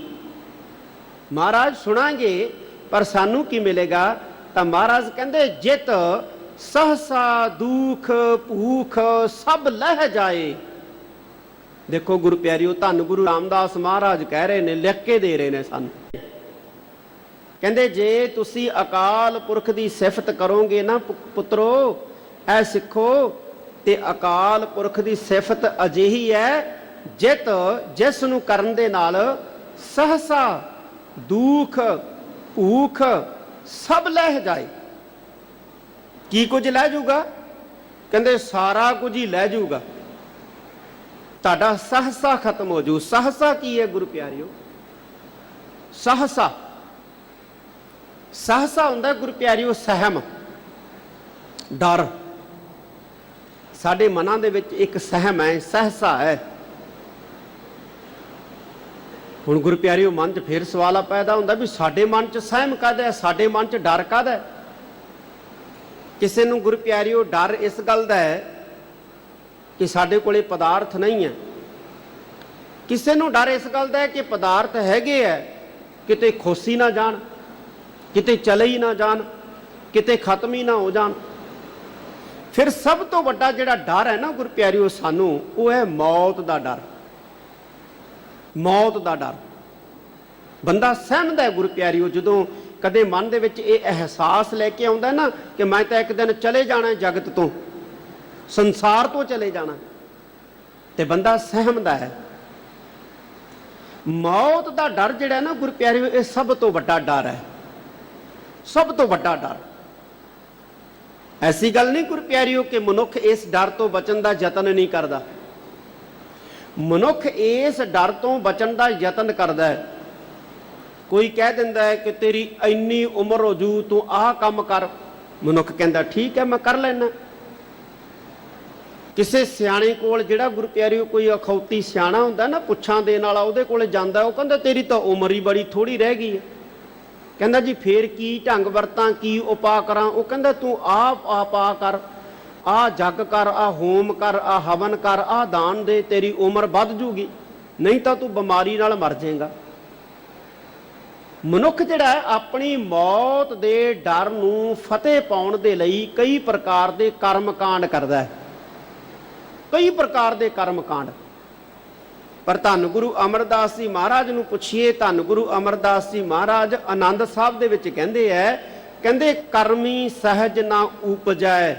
ਮਹਾਰਾਜ ਸੁਣਾਂਗੇ ਪਰ ਸਾਨੂੰ ਕੀ ਮਿਲੇਗਾ, ਤਾਂ ਮਹਾਰਾਜ ਕਹਿੰਦੇ ਜਿਤ ਸਹਸਾ ਦੁਖ ਭੂਖ ਸਭ ਲਹਿ ਜਾਏ। ਦੇਖੋ ਗੁਰੂ ਪਿਆਰਿਓ ਧੰਨ ਗੁਰੂ ਰਾਮਦਾਸ ਮਹਾਰਾਜ ਕਹਿ ਰਹੇ ਨੇ, ਲਿਖ ਕੇ ਦੇ ਰਹੇ ਨੇ ਸਾਨੂੰ। ਕਹਿੰਦੇ ਜੇ ਤੁਸੀਂ ਅਕਾਲ ਪੁਰਖ ਦੀ ਸਿਫਤ ਕਰੋਗੇ ਨਾ ਪੁੱਤਰੋ, ਐ ਸਿੱਖੋ, ਤੇ ਅਕਾਲ ਪੁਰਖ ਦੀ ਸਿਫਤ ਅਜਿਹੀ ਹੈ ਜਿਸ ਨੂੰ ਕਰਨ ਦੇ ਨਾਲ ਸਹਸਾ ਦੁਖ ਭੂਖ ਸਭ ਲਹਿ ਜਾਏ। ਕੀ ਕੁਝ ਲੈ ਜਾਊਗਾ, ਕਹਿੰਦੇ ਸਾਰਾ ਕੁਝ ਹੀ ਲੈ ਜਾਊਗਾ। ਤੁਹਾਡਾ ਸਹਸਾ ਖਤਮ ਹੋ ਜੂ। ਸਹਸਾ ਕੀ ਹੈ ਗੁਰੂ ਪਿਆਰਿਓ? ਸਹਸਾ ਸਹਸਾ ਹੁੰਦਾ ਗੁਰੂ ਪਿਆਰਿਓ ਸਹਿਮ, ਡਰ। ਸਾਡੇ ਮਨਾਂ ਦੇ ਵਿੱਚ ਇੱਕ ਸਹਿਮ ਹੈ, ਸਹਸਾ ਹੈ। ਹੁਣ ਗੁਰੂ ਪਿਆਰਿਓ ਮਨ 'ਚ ਫਿਰ ਸਵਾਲ ਪੈਦਾ ਹੁੰਦਾ ਵੀ ਸਾਡੇ ਮਨ 'ਚ ਸਹਿਮ ਕਾਹਦਾ ਹੈ, ਸਾਡੇ ਮਨ 'ਚ ਡਰ ਕਾਹਦਾ ਹੈ? ਕਿਸੇ ਨੂੰ ਗੁਰੂ ਪਿਆਰਿਓ ਡਰ ਇਸ ਗੱਲ ਦਾ ਹੈ ਕਿ ਸਾਡੇ ਕੋਲੇ ਪਦਾਰਥ ਨਹੀਂ ਹੈ। ਕਿਸੇ ਨੂੰ ਡਰ ਇਸ ਗੱਲ ਦਾ ਹੈ ਕਿ ਪਦਾਰਥ ਹੈਗੇ ਹੈ, ਕਿਤੇ ਖੋਸੀ ਨਾ ਜਾਣ, ਕਿਤੇ ਚਲੇ ਹੀ ਨਾ ਜਾਣ, ਕਿਤੇ ਖਤਮ ਹੀ ਨਾ ਹੋ ਜਾਣ। ਫਿਰ ਸਭ ਤੋਂ ਵੱਡਾ ਜਿਹੜਾ ਡਰ ਹੈ ਨਾ ਗੁਰੂ ਪਿਆਰਿਓ ਸਾਨੂੰ, ਉਹ ਹੈ ਮੌਤ ਦਾ ਡਰ। ਮੌਤ ਦਾ ਡਰ ਬੰਦਾ ਸਹਿਮਦਾ ਹੈ ਗੁਰੂ ਪਿਆਰਿਓ ਜਦੋਂ ਕਦੇ ਮਨ ਦੇ ਵਿੱਚ ਇਹ ਅਹਿਸਾਸ ਲੈ ਕੇ ਆਉਂਦਾ ਨਾ ਕਿ ਮੈਂ ਤਾਂ ਇੱਕ ਦਿਨ ਚਲੇ ਜਾਣਾ ਜਗਤ ਤੋਂ, ਸੰਸਾਰ ਤੋਂ ਚਲੇ ਜਾਣਾ, ਤੇ ਬੰਦਾ ਸਹਿਮਦਾ ਹੈ। ਮੌਤ ਦਾ ਡਰ ਜਿਹੜਾ ਨਾ ਗੁਰੂ ਪਿਆਰਿਓ, ਇਹ ਸਭ ਤੋਂ ਵੱਡਾ ਡਰ ਹੈ, ਸਭ ਤੋਂ ਵੱਡਾ ਡਰ। ਐਸੀ ਗੱਲ ਨਹੀਂ ਗੁਰੂ ਪਿਆਰਿਓ ਕਿ ਮਨੁੱਖ ਇਸ ਡਰ ਤੋਂ ਬਚਣ ਦਾ ਯਤਨ ਨਹੀਂ ਕਰਦਾ। ਮਨੁੱਖ ਇਸ ਡਰ ਤੋਂ ਬਚਣ ਦਾ ਯਤਨ ਕਰਦਾ ਹੈ। ਕੋਈ ਕਹਿ ਦਿੰਦਾ ਹੈ ਕਿ ਤੇਰੀ ਇੰਨੀ ਉਮਰ ਹੋ ਜੂ, ਤੂੰ ਆਹ ਕੰਮ ਕਰ। ਮਨੁੱਖ ਕਹਿੰਦਾ ਠੀਕ ਹੈ, ਮੈਂ ਕਰ ਲੈਣਾ। ਕਿਸੇ ਸਿਆਣੇ ਕੋਲ, ਜਿਹੜਾ ਗੁਰੂ ਪਿਆਰਿਓ ਕੋਈ ਅਖੌਤੀ ਸਿਆਣਾ ਹੁੰਦਾ ਨਾ, ਪੁੱਛਾਂ ਦੇਣ ਵਾਲਾ, ਉਹਦੇ ਕੋਲੇ ਜਾਂਦਾ, ਉਹ ਕਹਿੰਦਾ ਤੇਰੀ ਤਾਂ ਉਮਰ ਹੀ ਬੜੀ ਥੋੜੀ ਰਹਿ ਗਈ ਹੈ। ਕਹਿੰਦਾ ਜੀ ਫੇਰ ਕੀ ਢੰਗ ਵਰਤਾਂ, ਕੀ ਉਪਾਅ ਕਰਾਂ? ਉਹ ਕਹਿੰਦਾ ਤੂੰ ਆਹ ਉਪਾਅ ਕਰ, ਆਹ ਜੱਗ ਕਰ, ਆਹ ਹੋਮ ਕਰ, ਆਹ ਹਵਨ ਕਰ, ਆਹ ਦਾਨ ਦੇ, ਤੇਰੀ ਉਮਰ ਵੱਧ ਜੂਗੀ, ਨਹੀਂ ਤਾਂ ਤੂੰ ਬਿਮਾਰੀ ਨਾਲ ਮਰ ਜਾਏਗਾ। ਮਨੁੱਖ ਜਿਹੜਾ ਹੈ ਆਪਣੀ ਮੌਤ ਦੇ ਡਰ ਨੂੰ ਫਤਿਹ ਪਾਉਣ ਦੇ ਲਈ ਕਈ ਪ੍ਰਕਾਰ ਦੇ ਕਰਮ ਕਾਂਡ ਕਰਦਾ ਹੈ, ਕਈ ਪ੍ਰਕਾਰ ਦੇ ਕਰਮ ਕਾਂਡ। ਪਰ ਧੰਨ ਗੁਰੂ ਅਮਰਦਾਸ ਜੀ ਮਹਾਰਾਜ ਨੂੰ ਪੁੱਛੀਏ, ਧੰਨ ਗੁਰੂ ਅਮਰਦਾਸ ਜੀ ਮਹਾਰਾਜ ਆਨੰਦ ਸਾਹਿਬ ਦੇ ਵਿੱਚ ਕਹਿੰਦੇ ਹੈ, ਕਹਿੰਦੇ ਕਰਮੀ ਸਹਿਜ ਨਾ ਉਪਜੈ।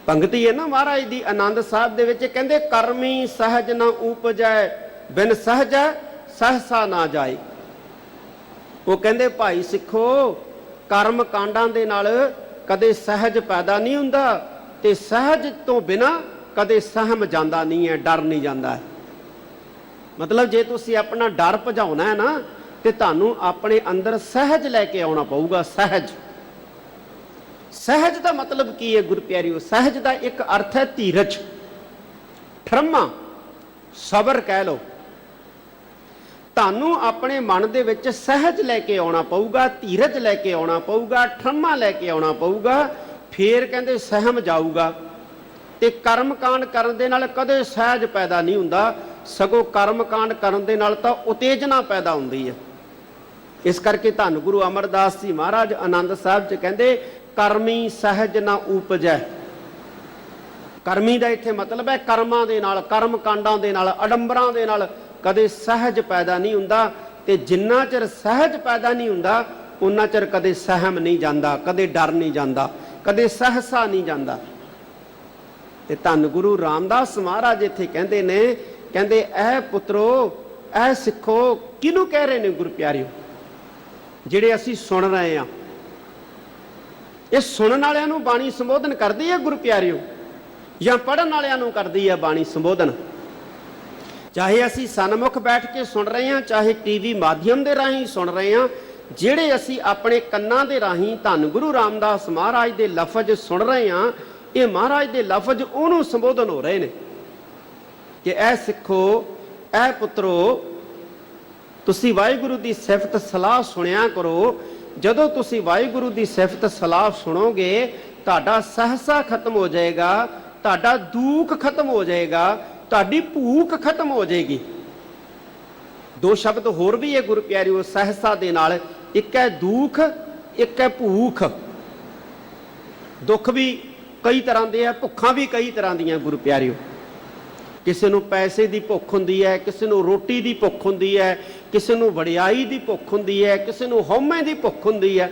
ਪੰਗਤੀ ਹੈ ਨਾ ਮਹਾਰਾਜ ਦੀ ਆਨੰਦ ਸਾਹਿਬ ਦੇ ਵਿੱਚ, ਕਹਿੰਦੇ ਕਰਮੀ ਸਹਿਜ ਨਾ ਉਪਜੈ, ਬਿਨ ਸਹਿਜੈ ਸਹਸਾ ਨਾ ਜਾਏ। ਉਹ ਕਹਿੰਦੇ ਭਾਈ ਸਿੱਖੋ, ਕਰਮ ਕਾਂਡਾਂ ਦੇ ਨਾਲ ਕਦੇ ਸਹਿਜ ਪੈਦਾ ਨਹੀਂ ਹੁੰਦਾ, ਤੇ ਸਹਿਜ ਤੋਂ ਬਿਨਾ ਕਦੇ ਸਹਿਮ ਜਾਂਦਾ ਨਹੀਂ ਹੈ, ਡਰ ਨਹੀਂ ਜਾਂਦਾ। ਮਤਲਬ ਜੇ ਤੁਸੀਂ ਆਪਣਾ ਡਰ ਭਜਾਉਣਾ ਹੈ ਨਾ, ਤੇ ਤੁਹਾਨੂੰ ਆਪਣੇ ਅੰਦਰ ਸਹਿਜ ਲੈ ਕੇ ਆਉਣਾ ਪਊਗਾ। ਸਹਿਜ, ਸਹਿਜ ਦਾ ਮਤਲਬ ਕੀ ਹੈ ਗੁਰੂ ਪਿਆਰਿਓ? ਸਹਿਜ ਦਾ ਇੱਕ ਅਰਥ ਹੈ ਧੀਰਜ, ਠਰਮਾ, ਸਬਰ ਕਹਿ ਲਓ। ਤੁਹਾਨੂੰ ਆਪਣੇ ਮਨ ਦੇ ਵਿੱਚ ਸਹਿਜ ਲੈ ਕੇ ਆਉਣਾ ਪਊਗਾ, ਧੀਰਜ ਲੈ ਕੇ ਆਉਣਾ ਪਊਗਾ, ਠਰਮਾ ਲੈ ਕੇ ਆਉਣਾ ਪਊਗਾ, ਫੇਰ ਕਹਿੰਦੇ ਸਹਿਮ ਜਾਊਗਾ। ਤੇ ਕਰਮ ਕਾਂਡ ਕਰਨ ਦੇ ਨਾਲ ਕਦੇ ਸਹਿਜ ਪੈਦਾ ਨਹੀਂ ਹੁੰਦਾ, ਸਗੋਂ ਕਰਮ ਕਾਂਡ ਕਰਨ ਦੇ ਨਾਲ ਤਾਂ ਉਤੇਜਨਾ ਪੈਦਾ ਹੁੰਦੀ ਹੈ। ਇਸ ਕਰਕੇ ਧੰਨ ਗੁਰੂ ਅਮਰਦਾਸ ਜੀ ਮਹਾਰਾਜ ਆਨੰਦ ਸਾਹਿਬ 'ਚ ਕਹਿੰਦੇ ਕਰਮੀ ਸਹਿਜ ਨਾ ਉਪਜੈ। ਕਰਮੀ ਦਾ ਇੱਥੇ ਮਤਲਬ ਹੈ ਕਰਮਾਂ ਦੇ ਨਾਲ, ਕਰਮ ਕਾਂਡਾਂ ਦੇ ਨਾਲ, ਅਡੰਬਰਾਂ ਦੇ ਨਾਲ ਕਦੇ ਸਹਿਜ ਪੈਦਾ ਨਹੀਂ ਹੁੰਦਾ। ਤੇ ਜਿੰਨਾ ਚਿਰ ਸਹਿਜ ਪੈਦਾ ਨਹੀਂ ਹੁੰਦਾ, ਉਨਾ ਚਿਰ ਕਦੇ ਸਹਿਮ ਨਹੀਂ ਜਾਂਦਾ, ਕਦੇ ਡਰ ਨਹੀਂ ਜਾਂਦਾ, ਕਦੇ ਸਹਸਾ ਨਹੀਂ ਜਾਂਦਾ। ਤੇ ਧੰਨ ਗੁਰੂ ਰਾਮਦਾਸ ਮਹਾਰਾਜ ਇੱਥੇ ਕਹਿੰਦੇ ਨੇ, ਕਹਿੰਦੇ ਇਹ ਪੁੱਤਰੋ, ਇਹ ਸਿੱਖੋ। ਕਿਹਨੂੰ ਕਹਿ ਰਹੇ ਨੇ ਗੁਰੂ ਪਿਆਰਿਓ? ਜਿਹੜੇ ਅਸੀਂ ਸੁਣ ਰਹੇ ਹਾਂ, ਇਹ ਸੁਣਨ ਵਾਲਿਆਂ ਨੂੰ ਬਾਣੀ ਸੰਬੋਧਨ ਕਰਦੀ ਹੈ ਗੁਰੂ ਪਿਆਰਿਓ, ਜਾਂ ਪੜ੍ਹਨ ਵਾਲਿਆਂ ਨੂੰ ਕਰਦੀ ਹੈ ਬਾਣੀ ਸੰਬੋਧਨ? ਚਾਹੇ ਅਸੀਂ ਸਨਮੁਖ ਬੈਠ ਕੇ ਸੁਣ ਰਹੇ ਹਾਂ, ਚਾਹੇ ਟੀਵੀ ਮਾਧਿਅਮ ਦੇ ਰਾਹੀਂ ਸੁਣ ਰਹੇ ਹਾਂ, ਜਿਹੜੇ ਅਸੀਂ ਆਪਣੇ ਕੰਨਾਂ ਦੇ ਰਾਹੀਂ ਧੰਨ ਗੁਰੂ ਰਾਮਦਾਸ ਮਹਾਰਾਜ ਦੇ ਲਫ਼ਜ਼ ਸੁਣ ਰਹੇ ਹਾਂ, ਇਹ ਮਹਾਰਾਜ ਦੇ ਲਫ਼ਜ਼ ਉਹਨੂੰ ਸੰਬੋਧਨ ਹੋ ਰਹੇ ਨੇ ਕਿ ਇਹ ਸਿੱਖੋ, ਇਹ ਪੁੱਤਰੋ, ਤੁਸੀਂ ਵਾਹਿਗੁਰੂ ਦੀ ਸਿਫਤ ਸਲਾਹ ਸੁਣਿਆ ਕਰੋ। ਜਦੋਂ ਤੁਸੀਂ ਵਾਹਿਗੁਰੂ ਦੀ ਸਿਫਤ ਸਲਾਹ ਸੁਣੋਗੇ, ਤੁਹਾਡਾ ਸਹਸਾ ਖਤਮ ਹੋ ਜਾਏਗਾ, ਤੁਹਾਡਾ ਦੁੱਖ ਖਤਮ ਹੋ ਜਾਏਗਾ, ਤੁਹਾਡੀ ਭੂਖ ਖਤਮ ਹੋ ਜਾਏਗੀ। ਦੋ ਸ਼ਬਦ ਹੋਰ ਵੀ ਹੈ ਗੁਰੂ ਪਿਆਰਿਓ ਸਹਸਾ ਦੇ ਨਾਲ, ਇੱਕ ਹੈ ਦੁੱਖ, ਇੱਕ ਹੈ ਭੂਖ। ਦੁੱਖ ਵੀ ਕਈ ਤਰ੍ਹਾਂ ਦੇ ਆ, ਭੁੱਖਾਂ ਵੀ ਕਈ ਤਰ੍ਹਾਂ ਦੀਆਂ ਗੁਰੂ ਪਿਆਰਿਓ। ਕਿਸੇ ਨੂੰ ਪੈਸੇ ਦੀ ਭੁੱਖ ਹੁੰਦੀ ਹੈ, ਕਿਸੇ ਨੂੰ ਰੋਟੀ ਦੀ ਭੁੱਖ ਹੁੰਦੀ ਹੈ, ਕਿਸੇ ਨੂੰ ਵਡਿਆਈ ਦੀ ਭੁੱਖ ਹੁੰਦੀ ਹੈ, ਕਿਸੇ ਨੂੰ ਹਉਮੈ ਦੀ ਭੁੱਖ ਹੁੰਦੀ ਹੈ,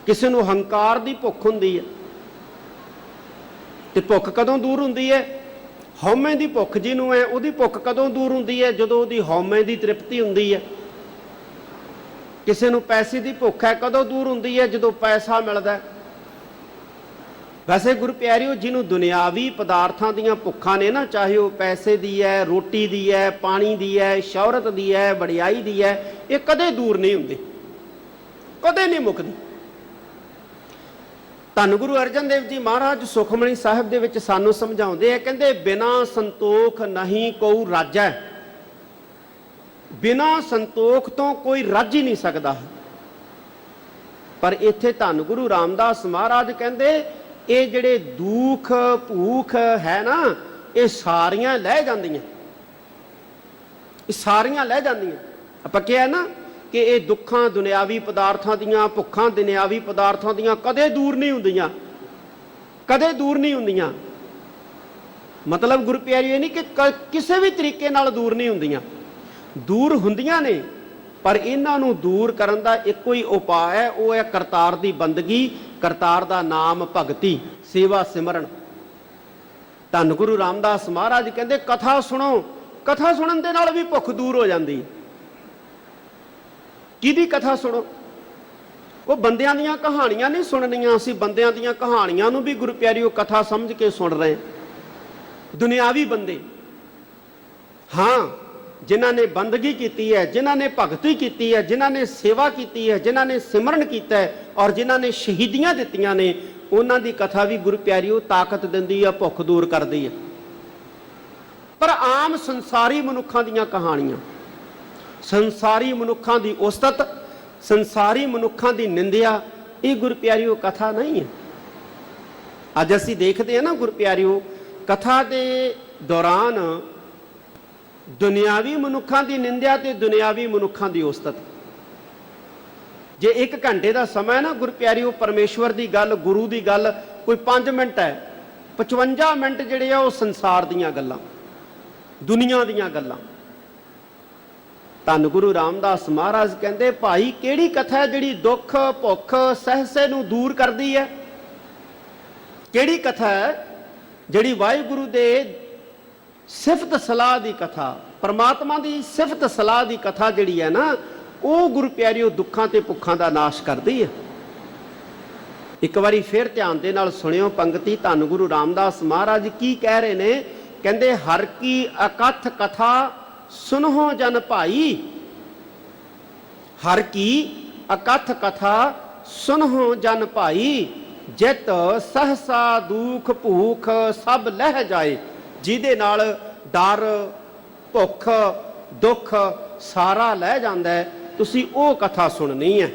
ਕਿਸੇ ਨੂੰ ਹੰਕਾਰ ਦੀ ਭੁੱਖ ਹੁੰਦੀ ਹੈ। ਤੇ ਭੁੱਖ ਕਦੋਂ ਦੂਰ ਹੁੰਦੀ ਹੈ? ਹਉਮੈ ਦੀ ਭੁੱਖ ਜਿਹਨੂੰ ਹੈ, ਉਹਦੀ ਭੁੱਖ ਕਦੋਂ ਦੂਰ ਹੁੰਦੀ ਹੈ? ਜਦੋਂ ਉਹਦੀ ਹਉਮੈ ਦੀ ਤ੍ਰਿਪਤੀ ਹੁੰਦੀ ਹੈ। ਕਿਸੇ ਨੂੰ ਪੈਸੇ ਦੀ ਭੁੱਖ ਹੈ, ਕਦੋਂ ਦੂਰ ਹੁੰਦੀ ਹੈ? ਜਦੋਂ ਪੈਸਾ ਮਿਲਦਾ। ਵੈਸੇ ਗੁਰੂ ਪਿਆਰਿਓ, ਜਿਹਨੂੰ ਦੁਨਿਆਵੀ ਪਦਾਰਥਾਂ ਦੀਆਂ ਭੁੱਖਾਂ ਨੇ ਨਾ, ਚਾਹੇ ਉਹ ਪੈਸੇ ਦੀ ਹੈ, ਰੋਟੀ ਦੀ ਹੈ, ਪਾਣੀ ਦੀ ਹੈ, ਸ਼ੌਹਰਤ ਦੀ ਹੈ, ਵਡਿਆਈ ਦੀ ਹੈ, ਇਹ ਕਦੇ ਦੂਰ ਨਹੀਂ ਹੁੰਦੀ, ਕਦੇ ਨਹੀਂ ਮੁੱਕਦੀ। ਧੰਨ ਗੁਰੂ ਅਰਜਨ ਦੇਵ ਜੀ ਮਹਾਰਾਜ ਸੁਖਮਣੀ ਸਾਹਿਬ ਦੇ ਵਿੱਚ ਸਾਨੂੰ ਸਮਝਾਉਂਦੇ ਆ, ਕਹਿੰਦੇ ਬਿਨਾਂ ਸੰਤੋਖ ਨਹੀਂ ਕੋਈ ਰਾਜੈ। ਬਿਨਾਂ ਸੰਤੋਖ ਤੋਂ ਕੋਈ ਰੱਜ ਹੀ ਨਹੀਂ ਸਕਦਾ। ਪਰ ਇੱਥੇ ਧੰਨ ਗੁਰੂ ਰਾਮਦਾਸ ਮਹਾਰਾਜ ਕਹਿੰਦੇ ਇਹ ਜਿਹੜੇ ਦੁੱਖ ਭੂਖ ਹੈ ਨਾ, ਇਹ ਸਾਰੀਆਂ ਲੈ ਜਾਂਦੀਆਂ, ਇਹ ਸਾਰੀਆਂ ਲੈ ਜਾਂਦੀਆਂ। ਆਪਾਂ ਕਿਹਾ ਨਾ ਕਿ ਇਹ ਦੁੱਖਾਂ ਦੁਨਿਆਵੀ ਪਦਾਰਥਾਂ ਦੀਆਂ, ਭੁੱਖਾਂ ਦੁਨਿਆਵੀ ਪਦਾਰਥਾਂ ਦੀਆਂ ਕਦੇ ਦੂਰ ਨਹੀਂ ਹੁੰਦੀਆਂ, ਕਦੇ ਦੂਰ ਨਹੀਂ ਹੁੰਦੀਆਂ। ਮਤਲਬ ਗੁਰੂ ਪਿਆਰੀ ਇਹ ਨਹੀਂ ਕਿ ਕਿਸੇ ਵੀ ਤਰੀਕੇ ਨਾਲ ਦੂਰ ਨਹੀਂ ਹੁੰਦੀਆਂ, ਦੂਰ ਹੁੰਦੀਆਂ ਨੇ, ਪਰ ਇਹਨਾਂ ਨੂੰ ਦੂਰ ਕਰਨ ਦਾ ਇੱਕੋ ਹੀ ਉਪਾਅ ਹੈ, ਉਹ ਹੈ ਕਰਤਾਰ ਦੀ ਬੰਦਗੀ, ਕਰਤਾਰ ਦਾ ਨਾਮ ਭਗਤੀ, ਸੇਵਾ ਸਿਮਰਨ। ਧੰਨ ਗੁਰੂ ਰਾਮਦਾਸ ਮਹਾਰਾਜ ਕਹਿੰਦੇ ਕਥਾ ਸੁਣੋ, ਕਥਾ ਸੁਣਨ ਦੇ ਨਾਲ ਵੀ ਭੁੱਖ ਦੂਰ ਹੋ ਜਾਂਦੀ। ਕਿਹਦੀ ਕਥਾ ਸੁਣੋ? ਉਹ ਬੰਦਿਆਂ ਦੀਆਂ ਕਹਾਣੀਆਂ ਨਹੀਂ ਸੁਣਨੀਆਂ, ਅਸੀਂ ਬੰਦਿਆਂ ਦੀਆਂ ਕਹਾਣੀਆਂ ਨੂੰ ਵੀ ਗੁਰੂ ਪਿਆਰਿਓ ਕਥਾ ਸਮਝ ਕੇ ਸੁਣ ਰਹੇ ਹਾਂ। ਦੁਨਿਆਵੀ ਬੰਦੇ, ਹਾਂ, ਜਿਨ੍ਹਾਂ ਨੇ ਬੰਦਗੀ ਕੀਤੀ ਹੈ, ਜਿਨ੍ਹਾਂ ਨੇ ਭਗਤੀ ਕੀਤੀ ਹੈ, ਜਿਨ੍ਹਾਂ ਨੇ ਸੇਵਾ ਕੀਤੀ ਹੈ, ਜਿਨ੍ਹਾਂ ਨੇ ਸਿਮਰਨ ਕੀਤਾ ਹੈ ਔਰ ਜਿਨ੍ਹਾਂ ਨੇ ਸ਼ਹੀਦੀਆਂ ਦਿੱਤੀਆਂ ਨੇ, ਉਹਨਾਂ ਦੀ ਕਥਾ ਵੀ ਗੁਰੂ ਪਿਆਰਿਓ ਤਾਕਤ ਦਿੰਦੀ ਹੈ, ਭੁੱਖ ਦੂਰ ਕਰਦੀ ਹੈ। ਪਰ ਆਮ ਸੰਸਾਰੀ ਮਨੁੱਖਾਂ ਦੀਆਂ ਕਹਾਣੀਆਂ, ਸੰਸਾਰੀ ਮਨੁੱਖਾਂ ਦੀ ਉਸਤਤ, ਸੰਸਾਰੀ ਮਨੁੱਖਾਂ ਦੀ ਨਿੰਦਿਆ, ਇਹ ਗੁਰੂ ਪਿਆਰਿਓ ਕਥਾ ਨਹੀਂ ਹੈ। ਅੱਜ ਅਸੀਂ ਦੇਖਦੇ ਹਾਂ ਨਾ ਗੁਰੂ ਪਿਆਰਿਓ, ਕਥਾ ਦੇ ਦੌਰਾਨ ਦੁਨਿਆਵੀ ਮਨੁੱਖਾਂ ਦੀ ਨਿੰਦਿਆ ਤੇ ਦੁਨਿਆਵੀ ਮਨੁੱਖਾਂ ਦੀ ਉਸਤਤ। ਜੇ 1 ਘੰਟੇ ਦਾ ਸਮਾਂ ਹੈ ਨਾ ਗੁਰੂ ਪਿਆਰਿਓ, ਪਰਮੇਸ਼ਵਰ ਦੀ ਗੱਲ, ਗੁਰੂ ਦੀ ਗੱਲ ਕੋਈ 5 ਮਿੰਟ ਹੈ, 55 ਮਿੰਟ ਜਿਹੜੇ ਆ ਉਹ ਸੰਸਾਰ ਦੀਆਂ ਗੱਲਾਂ, ਦੁਨੀਆ ਦੀਆਂ ਗੱਲਾਂ। ਧੰਨ ਗੁਰੂ ਰਾਮਦਾਸ ਮਹਾਰਾਜ ਕਹਿੰਦੇ ਭਾਈ ਕਿਹੜੀ ਕਥਾ ਹੈ ਜਿਹੜੀ ਦੁੱਖ ਭੁੱਖ ਸਹਿਸੇ ਨੂੰ ਦੂਰ ਕਰਦੀ ਹੈ? ਕਿਹੜੀ ਕਥਾ ਹੈ ਜਿਹੜੀ ਵਾਹਿਗੁਰੂ ਦੇ ਸਿਫਤ ਸਲਾਹ ਦੀ ਕਥਾ, ਪਰਮਾਤਮਾ ਦੀ ਸਿਫਤ ਸਲਾਹ ਦੀ ਕਥਾ ਜਿਹੜੀ ਹੈ ਨਾ, ਉਹ ਗੁਰੂ ਪਿਆਰਿਓ ਦੁੱਖਾਂ ਤੇ ਭੁੱਖਾਂ ਦਾ ਨਾਸ਼ ਕਰਦੀ ਹੈ। ਇੱਕ ਵਾਰੀ ਫਿਰ ਧਿਆਨ ਦੇ ਨਾਲ ਸੁਣਿਓ ਪੰਗਤੀ, ਧੰਨ ਗੁਰੂ ਰਾਮਦਾਸ ਮਹਾਰਾਜ ਕੀ ਕਹਿ ਰਹੇ ਨੇ। ਕਹਿੰਦੇ ਹਰ ਕੀ ਅਕਥ ਕਥਾ ਸੁਨਹੁ ਜਨ ਭਾਈ, ਹਰ ਕੀ ਅਕਥ ਕਥਾ ਸੁਨਹੁ ਜਨ ਭਾਈ, ਜਿਤ ਸਹਸਾ ਦੁਖ ਭੂਖ ਸਭ ਲਹਿ ਜਾਏ। ਜਿਹਦੇ ਨਾਲ ਡਰ ਭੁੱਖ ਦੁੱਖ ਸਾਰਾ ਲੈ ਜਾਂਦਾ ਹੈ, ਤੁਸੀਂ ਉਹ ਕਥਾ ਸੁਣਨੀ ਹੈ।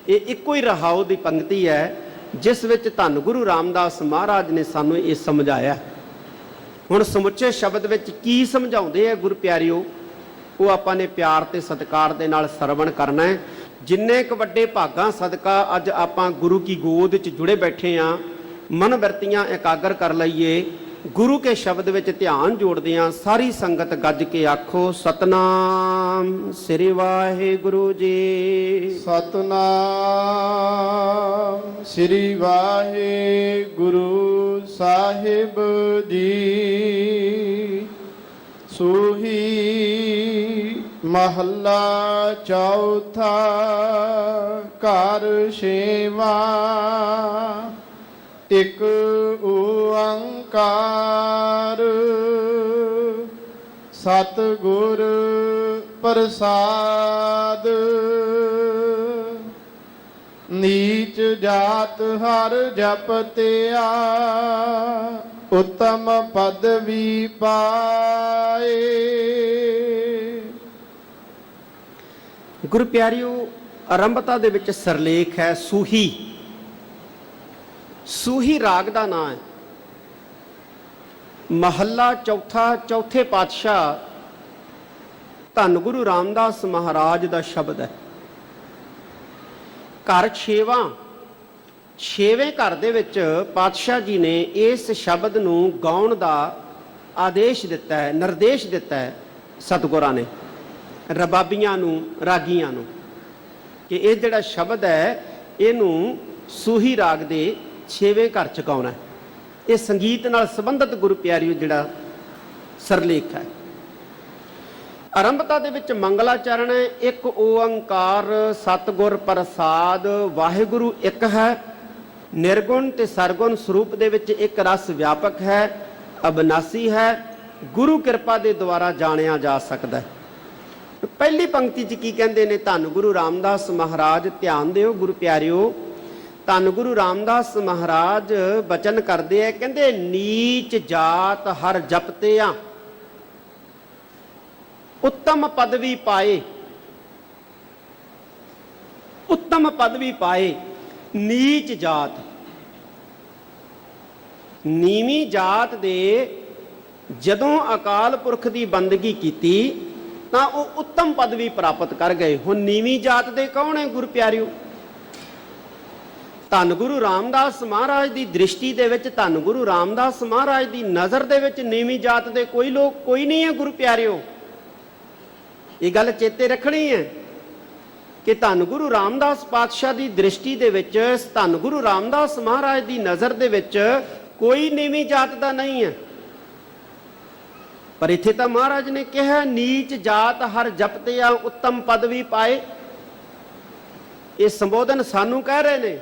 ਇਹ ਇੱਕੋ ਹੀ ਰਹਾਉ ਦੀ ਪੰਗਤੀ ਹੈ ਜਿਸ ਵਿੱਚ ਧੰਨ ਗੁਰੂ ਰਾਮਦਾਸ ਮਹਾਰਾਜ ਨੇ ਸਾਨੂੰ ਇਹ ਸਮਝਾਇਆ। ਹੁਣ ਸਮੁੱਚੇ ਸ਼ਬਦ ਵਿੱਚ ਕੀ ਸਮਝਾਉਂਦੇ ਆ ਗੁਰੂ ਪਿਆਰਿਓ, ਉਹ ਆਪਾਂ ਨੇ ਪਿਆਰ ਤੇ ਸਤਿਕਾਰ ਦੇ ਨਾਲ ਸਰਵਣ ਕਰਨਾ ਹੈ। ਜਿੰਨੇ ਕੁ ਵੱਡੇ ਭਾਗਾਂ ਸਦਕਾ ਅੱਜ ਆਪਾਂ ਗੁਰੂ ਕੀ ਗੋਦ 'ਚ ਜੁੜੇ ਬੈਠੇ ਹਾਂ, ਮਨ ਬਿਰਤੀਆਂ ਇਕਾਗਰ ਕਰ ਲਈਏ, ਗੁਰੂ ਕੇ ਸ਼ਬਦ ਵਿੱਚ ਧਿਆਨ ਜੋੜਦੇ ਹਾਂ। ਸਾਰੀ ਸੰਗਤ ਗੱਜ ਕੇ ਆਖੋ ਸਤਨਾਮ ਸ੍ਰੀ ਵਾਹਿਗੁਰੂ ਜੀ। ਸਤਨਾਮ ਸ੍ਰੀ ਵਾਹਿਗੁਰੂ ਸਾਹਿਬ ਜੀ। ਸੋਹੀ ਮਹੱਲਾ ਚੌਥਾ, ਘਰ ਛੇਵਾਂ। ਇੱਕ ਓੰਕਾਰ ਸਤਿਗੁਰ ਪ੍ਰਸਾਦ। ਨੀਚ ਜਾਤ ਹਰ ਜਪਤਿਆ, ਉਤਮ ਪਦਵੀ ਪਾਏ। ਗੁਰੂ ਪਿਆਰਿਓ, ਆਰੰਭਤਾ ਦੇ ਵਿੱਚ ਸਰਲੇਖ ਹੈ ਸੂਹੀ। ਸੂਹੀ ਰਾਗ ਦਾ ਨਾਂ ਹੈ। ਮਹੱਲਾ ਚੌਥਾ, ਚੌਥੇ ਪਾਤਸ਼ਾਹ ਧੰਨ ਗੁਰੂ ਰਾਮਦਾਸ ਮਹਾਰਾਜ ਦਾ ਸ਼ਬਦ ਹੈ। ਘਰ ਛੇਵਾਂ, ਛੇਵੇਂ ਘਰ ਦੇ ਵਿੱਚ ਪਾਤਸ਼ਾਹ ਜੀ ਨੇ ਇਸ ਸ਼ਬਦ ਨੂੰ ਗਾਉਣ ਦਾ ਆਦੇਸ਼ ਦਿੱਤਾ ਹੈ, ਨਿਰਦੇਸ਼ ਦਿੱਤਾ ਹੈ ਸਤਿਗੁਰਾਂ ਨੇ ਰਬਾਬੀਆਂ ਨੂੰ, ਰਾਗੀਆਂ ਨੂੰ, ਕਿ ਇਹ ਜਿਹੜਾ ਸ਼ਬਦ ਹੈ ਇਹਨੂੰ ਸੂਹੀ ਰਾਗ ਦੇ ਛੇਵੇਂ ਘਰ ਚ ਗਾਉਣਾ। ਇਹ ਸੰਗੀਤ ਨਾਲ ਸੰਬੰਧਿਤ ਗੁਰੂ ਪਿਆਰਿਓ ਜਿਹੜਾ ਸਰਲੇਖ ਹੈ। ਆਰੰਭਤਾ ਦੇ ਵਿੱਚ ਮੰਗਲਾਚਰਨ ਹੈ। ਇੱਕ ਓੰਕਾਰ ਸਤਿਗੁਰ ਪ੍ਰਸਾਦ, ਵਾਹਿਗੁਰੂ ਇੱਕ ਹੈ। ਨਿਰਗੁਣ ਤੇ ਸਰਗੁਣ ਸਰੂਪ ਦੇ ਵਿੱਚ ਇੱਕ ਰਸ ਵਿਆਪਕ ਹੈ, ਅਬਨਾਸੀ ਹੈ, ਗੁਰੂ ਕਿਰਪਾ ਦੇ ਦੁਆਰਾ ਜਾਣਿਆ ਜਾ ਸਕਦਾ ਹੈ। ਪਹਿਲੀ ਪੰਕਤੀ 'ਚ ਕੀ ਕਹਿੰਦੇ ਨੇ? ਧੰਨ ਗੁਰੂ ਰਾਮਦਾਸ ਮਹਾਰਾਜ, ਧਿਆਨ ਦਿਓ ਗੁਰੂ ਪਿਆਰਿਓ, ਧੰਨ ਗੁਰੂ ਰਾਮਦਾਸ ਮਹਾਰਾਜ ਬਚਨ ਕਰਦੇ ਆ, ਕਹਿੰਦੇ ਨੀਚ ਜਾਤ ਹਰ ਜਪਤਿਆਂ ਉੱਤਮ ਪਦਵੀ ਪਾਏ, ਉੱਤਮ ਪਦਵੀ ਪਾਏ। ਨੀਚ ਜਾਤ, ਨੀਵੀਂ ਜਾਤ ਦੇ ਜਦੋਂ ਅਕਾਲ ਪੁਰਖ ਦੀ ਬੰਦਗੀ ਕੀਤੀ ਤਾਂ ਉਹ ਉੱਤਮ ਪਦਵੀ ਪ੍ਰਾਪਤ ਕਰ ਗਏ। ਹੁਣ ਨੀਵੀਂ ਜਾਤ ਦੇ ਕੌਣ ਹੈ ਗੁਰੂ ਪਿਆਰਿਓ? ਧੰਨ ਗੁਰੂ ਰਾਮਦਾਸ ਮਹਾਰਾਜ ਦੀ ਦ੍ਰਿਸ਼ਟੀ ਦੇ ਵਿੱਚ, ਧੰਨ ਗੁਰੂ ਰਾਮਦਾਸ ਮਹਾਰਾਜ ਦੀ ਨਜ਼ਰ ਦੇ ਵਿੱਚ ਨੀਵੀਂ ਜਾਤ ਦੇ ਕੋਈ ਨਹੀਂ ਹੈ ਗੁਰੂ ਪਿਆਰਿਓ। ਇਹ ਗੱਲ ਚੇਤੇ ਰੱਖਣੀ ਹੈ ਕਿ ਧੰਨ ਗੁਰੂ ਰਾਮਦਾਸ ਪਾਤਸ਼ਾਹ ਦੀ ਦ੍ਰਿਸ਼ਟੀ ਦੇ ਵਿੱਚ, ਧੰਨ ਗੁਰੂ ਰਾਮਦਾਸ ਮਹਾਰਾਜ ਦੀ ਨਜ਼ਰ ਦੇ ਵਿੱਚ ਕੋਈ ਨੀਵੀਂ ਜਾਤ ਦਾ ਨਹੀਂ ਹੈ। ਪਰ ਇੱਥੇ ਤਾਂ ਮਹਾਰਾਜ ਨੇ ਕਿਹਾ ਨੀਚ ਜਾਤ ਹਰ ਜਪਤਿਆਂ ਉੱਤਮ ਪਦਵੀ ਪਾਏ। ਇਹ ਸੰਬੋਧਨ ਸਾਨੂੰ ਕਹਿ ਰਹੇ ਨੇ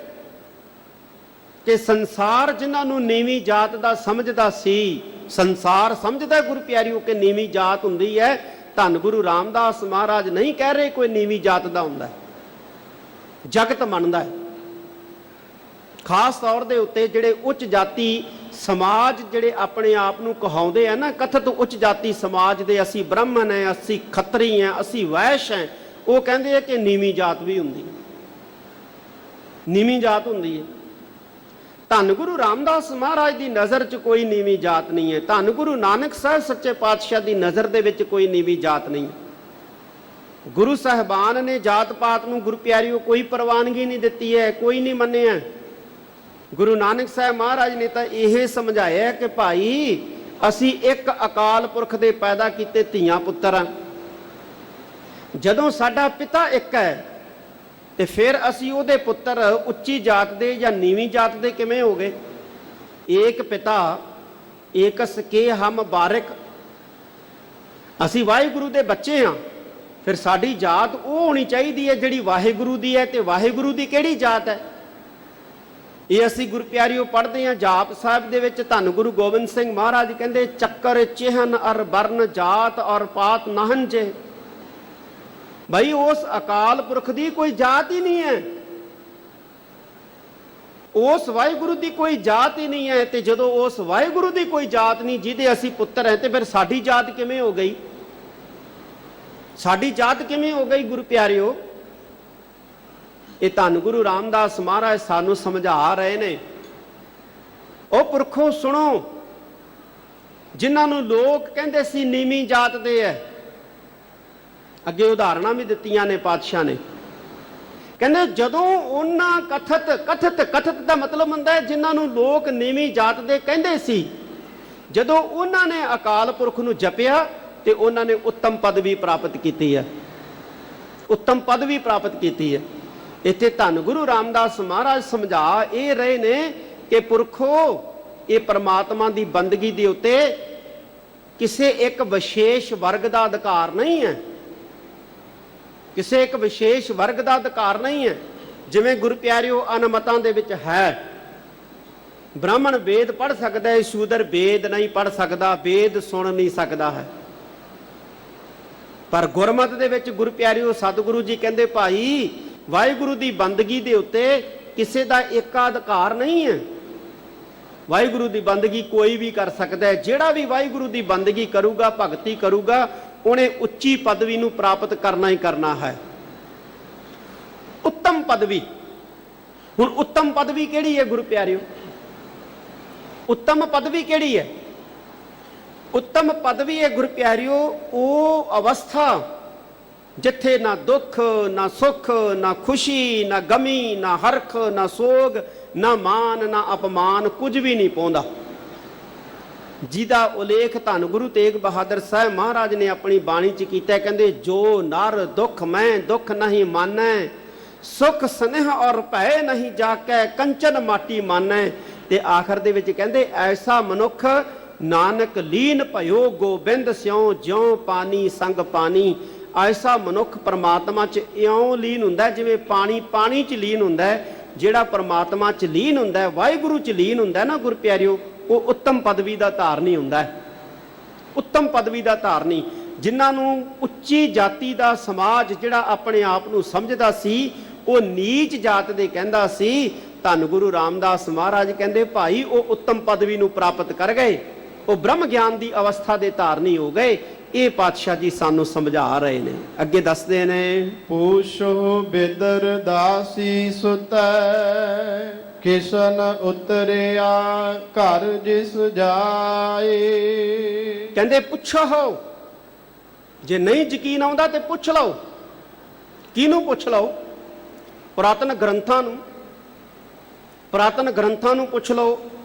ਕਿ ਸੰਸਾਰ ਜਿਨ੍ਹਾਂ ਨੂੰ ਨੀਵੀਂ ਜਾਤ ਦਾ ਸਮਝਦਾ ਸੀ, ਸੰਸਾਰ ਸਮਝਦਾ ਗੁਰੂ ਪਿਆਰਿਓ ਕਿ ਨੀਵੀਂ ਜਾਤ ਹੁੰਦੀ ਹੈ, ਧੰਨ ਗੁਰੂ ਰਾਮਦਾਸ ਮਹਾਰਾਜ ਨਹੀਂ ਕਹਿ ਰਹੇ ਕੋਈ ਨੀਵੀਂ ਜਾਤ ਦਾ ਹੁੰਦਾ ਹੈ। ਜਗਤ ਮੰਨਦਾ ਹੈ, ਖਾਸ ਤੌਰ ਦੇ ਉੱਤੇ ਜਿਹੜੇ ਉੱਚ ਜਾਤੀ ਸਮਾਜ ਜਿਹੜੇ ਆਪਣੇ ਆਪ ਨੂੰ ਕਹਾਉਂਦੇ ਆ ਨਾ, ਕਥਿਤ ਉੱਚ ਜਾਤੀ ਸਮਾਜ ਦੇ, ਅਸੀਂ ਬ੍ਰਾਹਮਣ ਹੈ, ਅਸੀਂ ਖੱਤਰੀ ਹੈ, ਅਸੀਂ ਵੈਸ਼ ਹੈ, ਉਹ ਕਹਿੰਦੇ ਆ ਕਿ ਨੀਵੀਂ ਜਾਤ ਵੀ ਹੁੰਦੀ ਹੈ, ਨੀਵੀਂ ਜਾਤ ਹੁੰਦੀ ਹੈ। ਧੰਨ ਗੁਰੂ ਰਾਮਦਾਸ ਮਹਾਰਾਜ ਦੀ ਨਜ਼ਰ 'ਚ ਕੋਈ ਨੀਵੀਂ ਜਾਤ ਨਹੀਂ ਹੈ। ਧੰਨ ਗੁਰੂ ਨਾਨਕ ਸਾਹਿਬ ਸੱਚੇ ਪਾਤਸ਼ਾਹ ਦੀ ਨਜ਼ਰ ਦੇ ਵਿੱਚ ਕੋਈ ਨੀਵੀਂ ਜਾਤ ਨਹੀਂ। ਗੁਰੂ ਸਾਹਿਬਾਨ ਨੇ ਜਾਤ ਪਾਤ ਨੂੰ ਗੁਰੂ ਪਿਆਰਿਓ ਕੋਈ ਪ੍ਰਵਾਨਗੀ ਨਹੀਂ ਦਿੱਤੀ ਹੈ, ਕੋਈ ਨਹੀਂ ਮੰਨਿਆ। ਗੁਰੂ ਨਾਨਕ ਸਾਹਿਬ ਮਹਾਰਾਜ ਨੇ ਤਾਂ ਇਹ ਸਮਝਾਇਆ ਕਿ ਭਾਈ ਅਸੀਂ ਇੱਕ ਅਕਾਲ ਪੁਰਖ ਦੇ ਪੈਦਾ ਕੀਤੇ ਧੀਆਂ ਪੁੱਤਰ ਹਾਂ। ਜਦੋਂ ਸਾਡਾ ਪਿਤਾ ਇੱਕ ਹੈ ਤੇ ਫਿਰ ਅਸੀਂ ਉਹਦੇ ਪੁੱਤਰ ਉੱਚੀ ਜਾਤ ਦੇ ਜਾਂ ਨੀਵੀਂ ਜਾਤ ਦੇ ਕਿਵੇਂ ਹੋ ਗਏ? ਏਕ ਪਿਤਾ ਏਕਸ ਕੇ ਹਮ ਬਾਰਿਕ, ਅਸੀਂ ਵਾਹਿਗੁਰੂ ਦੇ ਬੱਚੇ ਹਾਂ, ਫਿਰ ਸਾਡੀ ਜਾਤ ਉਹ ਹੋਣੀ ਚਾਹੀਦੀ ਹੈ ਜਿਹੜੀ ਵਾਹਿਗੁਰੂ ਦੀ ਹੈ। ਤੇ ਵਾਹਿਗੁਰੂ ਦੀ ਕਿਹੜੀ ਜਾਤ ਹੈ? ਇਹ ਅਸੀਂ ਗੁਰੂ ਪਿਆਰਿਓ ਪੜ੍ਹਦੇ ਹਾਂ ਜਾਪ ਸਾਹਿਬ ਦੇ ਵਿੱਚ। ਧੰਨ ਗੁਰੂ ਗੋਬਿੰਦ ਸਿੰਘ ਮਹਾਰਾਜ ਕਹਿੰਦੇ ਚੱਕਰ ਚਿਹਨ ਅਰ ਬਰਨ ਜਾਤ ਔਰ ਪਾਤ ਨਾਹਨ ਜੇ। ਭਾਈ ਉਸ ਅਕਾਲ ਪੁਰਖ ਦੀ ਕੋਈ ਜਾਤ ਹੀ ਨਹੀਂ ਹੈ, ਉਸ ਵਾਹਿਗੁਰੂ ਦੀ ਕੋਈ ਜਾਤ ਹੀ ਨਹੀਂ ਹੈ। ਤੇ ਜਦੋਂ ਉਸ ਵਾਹਿਗੁਰੂ ਦੀ ਕੋਈ ਜਾਤ ਨਹੀਂ ਜਿਹਦੇ ਅਸੀਂ ਪੁੱਤਰ ਹੈ, ਤੇ ਫਿਰ ਸਾਡੀ ਜਾਤ ਕਿਵੇਂ ਹੋ ਗਈ? ਸਾਡੀ ਜਾਤ ਕਿਵੇਂ ਹੋ ਗਈ ਗੁਰੂ ਪਿਆਰਿਓ? ਇਹ ਧੰਨ ਗੁਰੂ ਰਾਮਦਾਸ ਮਹਾਰਾਜ ਸਾਨੂੰ ਸਮਝਾ ਰਹੇ ਨੇ। ਉਹ ਪੁਰਖੋ ਸੁਣੋ, ਜਿਨ੍ਹਾਂ ਨੂੰ ਲੋਕ ਕਹਿੰਦੇ ਸੀ ਨੀਵੀਂ ਜਾਤ ਦੇ ਹੈ, ਅੱਗੇ ਉਦਾਹਰਣਾਂ ਵੀ ਦਿੱਤੀਆਂ ਨੇ ਪਾਤਸ਼ਾਹ ਨੇ। ਕਹਿੰਦੇ ਜਦੋਂ ਉਹਨਾਂ ਕਥਿਤ ਦਾ ਮਤਲਬ ਹੁੰਦਾ ਹੈ ਜਿਨ੍ਹਾਂ ਨੂੰ ਲੋਕ ਨੀਵੀਂ ਜਾਤ ਦੇ ਕਹਿੰਦੇ ਸੀ, ਜਦੋਂ ਉਹਨਾਂ ਨੇ ਅਕਾਲ ਪੁਰਖ ਨੂੰ ਜਪਿਆ ਤੇ ਉਹਨਾਂ ਨੇ ਉੱਤਮ ਪਦਵੀ ਪ੍ਰਾਪਤ ਕੀਤੀ ਹੈ, ਉੱਤਮ ਪਦਵੀ ਪ੍ਰਾਪਤ ਕੀਤੀ ਹੈ। ਇੱਥੇ ਧੰਨ ਗੁਰੂ ਰਾਮਦਾਸ ਮਹਾਰਾਜ ਸਮਝਾ ਇਹ ਰਹੇ ਨੇ ਕਿ ਪੁਰਖੋ, ਇਹ ਪਰਮਾਤਮਾ ਦੀ ਬੰਦਗੀ ਦੇ ਉੱਤੇ ਕਿਸੇ ਇੱਕ ਵਿਸ਼ੇਸ਼ ਵਰਗ ਦਾ ਅਧਿਕਾਰ ਨਹੀਂ ਹੈ, ਕਿਸੇ ਇੱਕ ਵਿਸ਼ੇਸ਼ ਵਰਗ ਦਾ ਅਧਿਕਾਰ ਨਹੀਂ ਹੈ। ਜਿਵੇਂ ਗੁਰੂ ਪਿਆਰਿਓ ਅਨਮਤਾਂ ਦੇ ਵਿੱਚ ਹੈ, ਬ੍ਰਾਹਮਣ ਵੇਦ ਪੜ੍ਹ ਸਕਦਾ ਹੈ, ਸ਼ੂਦਰ ਵੇਦ ਨਹੀਂ ਪੜ੍ਹ ਸਕਦਾ, ਵੇਦ ਸੁਣ ਨਹੀਂ ਸਕਦਾ ਹੈ। ਪਰ ਗੁਰਮਤਿ ਦੇ ਵਿੱਚ ਗੁਰੂ ਪਿਆਰਿਓ ਸਤਿਗੁਰੂ ਜੀ ਕਹਿੰਦੇ ਭਾਈ ਵਾਹਿਗੁਰੂ ਦੀ ਬੰਦਗੀ ਦੇ ਉੱਤੇ ਕਿਸੇ ਦਾ ਏਕਾ ਅਧਿਕਾਰ ਨਹੀਂ ਹੈ। ਵਾਹਿਗੁਰੂ ਦੀ ਬੰਦਗੀ ਕੋਈ ਵੀ ਕਰ ਸਕਦਾ ਹੈ। ਜਿਹੜਾ ਵੀ ਵਾਹਿਗੁਰੂ ਦੀ ਬੰਦਗੀ ਕਰੂਗਾ, ਭਗਤੀ ਕਰੂਗਾ, ਉਹਨੇ ਉੱਚੀ ਪਦਵੀ ਨੂੰ ਪ੍ਰਾਪਤ ਕਰਨਾ ਹੀ ਕਰਨਾ ਹੈ। ਉੱਤਮ ਪਦਵੀ, ਹੁਣ ਉੱਤਮ ਪਦਵੀ ਕਿਹੜੀ ਹੈ ਗੁਰੂ ਪਿਆਰਿਓ? ਉੱਤਮ ਪਦਵੀ ਕਿਹੜੀ ਹੈ? ਉੱਤਮ ਪਦਵੀ ਹੈ ਗੁਰੂ ਪਿਆਰਿਓ ਉਹ ਅਵਸਥਾ ਜਿੱਥੇ ਨਾ ਦੁੱਖ ਨਾ ਸੁੱਖ ਨਾ ਖੁਸ਼ੀ ਨਾ ਗਮੀ ਨਾ ਹਰਖ ਨਾ ਸੋਗ ਨਾ ਮਾਨ ਨਾ ਅਪਮਾਨ ਕੁਝ ਵੀ ਨਹੀਂ ਪਾਉਂਦਾ, ਜਿਹਦਾ ਉਲੇਖ ਧੰਨ ਗੁਰੂ ਤੇਗ ਬਹਾਦਰ ਸਾਹਿਬ ਮਹਾਰਾਜ ਨੇ ਆਪਣੀ ਬਾਣੀ 'ਚ ਕੀਤਾ। ਕਹਿੰਦੇ ਜੋ ਨਰ ਦੁੱਖ ਮੈਂ ਦੁੱਖ ਨਹੀਂ ਮਾਨੈ, ਸੁਖ ਸਨੇਹ ਔਰ ਭੈ ਨਹੀਂ ਜਾਕੈ, ਕੰਚਨ ਮਾਟੀ ਮਾਨੈ। ਤੇ ਆਖਰ ਦੇ ਵਿੱਚ ਕਹਿੰਦੇ ਐਸਾ ਮਨੁੱਖ ਨਾਨਕ ਲੀਨ ਭਇਓ ਗੋਬਿੰਦ ਸਿਉ ਜਿਉ ਪਾਣੀ ਸੰਗ ਪਾਣੀ। ਐਸਾ ਮਨੁੱਖ ਪਰਮਾਤਮਾ 'ਚ ਇਉਂ ਲੀਨ ਹੁੰਦਾ ਜਿਵੇਂ ਪਾਣੀ 'ਚ ਲੀਨ ਹੁੰਦਾ ਹੈ। ਜਿਹੜਾ ਪਰਮਾਤਮਾ ਚ ਲੀਨ ਹੁੰਦਾ ਹੈ, ਵਾਹਿਗੁਰੂ ਚ ਲੀਨ ਹੁੰਦਾ ਹੈ ਨਾ ਗੁਰ ਪਿਆਰਿਓ, ਉਹ ਉੱਤਮ ਪਦਵੀ ਦਾ ਧਾਰਨੀ ਹੁੰਦਾ ਹੈ। ਉੱਤਮ ਪਦਵੀ ਦਾ ਧਾਰਨੀ, ਜਿਨ੍ਹਾਂ ਨੂੰ ਉੱਚੀ ਜਾਤੀ ਦਾ ਸਮਾਜ ਜਿਹੜਾ ਆਪਣੇ ਆਪ ਨੂੰ ਸਮਝਦਾ ਸੀ, ਉਹ ਨੀਚ ਜਾਤ ਦੇ ਕਹਿੰਦਾ ਸੀ। ਧੰਨ ਗੁਰੂ ਰਾਮਦਾਸ ਮਹਾਰਾਜ ਕਹਿੰਦੇ ਭਾਈ ਉਹ ਉੱਤਮ ਪਦਵੀ ਨੂੰ ਪ੍ਰਾਪਤ ਕਰ ਗਏ, ਉਹ ਬ੍ਰਹਮ ਗਿਆਨ ਦੀ ਅਵਸਥਾ ਦੇ ਧਾਰਨੀ ਹੋ ਗਏ। ਇਹ ਪਾਤਸ਼ਾਹ ਜੀ ਸਾਨੂੰ ਸਮਝਾ ਰਹੇ ਨੇ। ਅੱਗੇ ਦੱਸਦੇ ਨੇ, ਪੂਛੋ ਬਿਦਰ ਦਾਸੀ ਸੁਤੈ, ਕਿਸ਼ਨ ਉਤਰਿਆ ਘਰ ਜਿਸ ਜਾਏ। ਕਹਿੰਦੇ ਪੁੱਛੋ, ਜੇ ਨਹੀਂ ਯਕੀਨ ਆਉਂਦਾ ਤੇ ਪੁੱਛ ਲਓ। ਕਿਹਨੂੰ ਪੁੱਛ ਲਓ? ਪੁਰਾਤਨ ਗ੍ਰੰਥਾਂ ਨੂੰ, ਪੁਰਾਤਨ ਗ੍ਰੰਥਾਂ ਨੂੰ ਪੁੱਛ ਲਓ,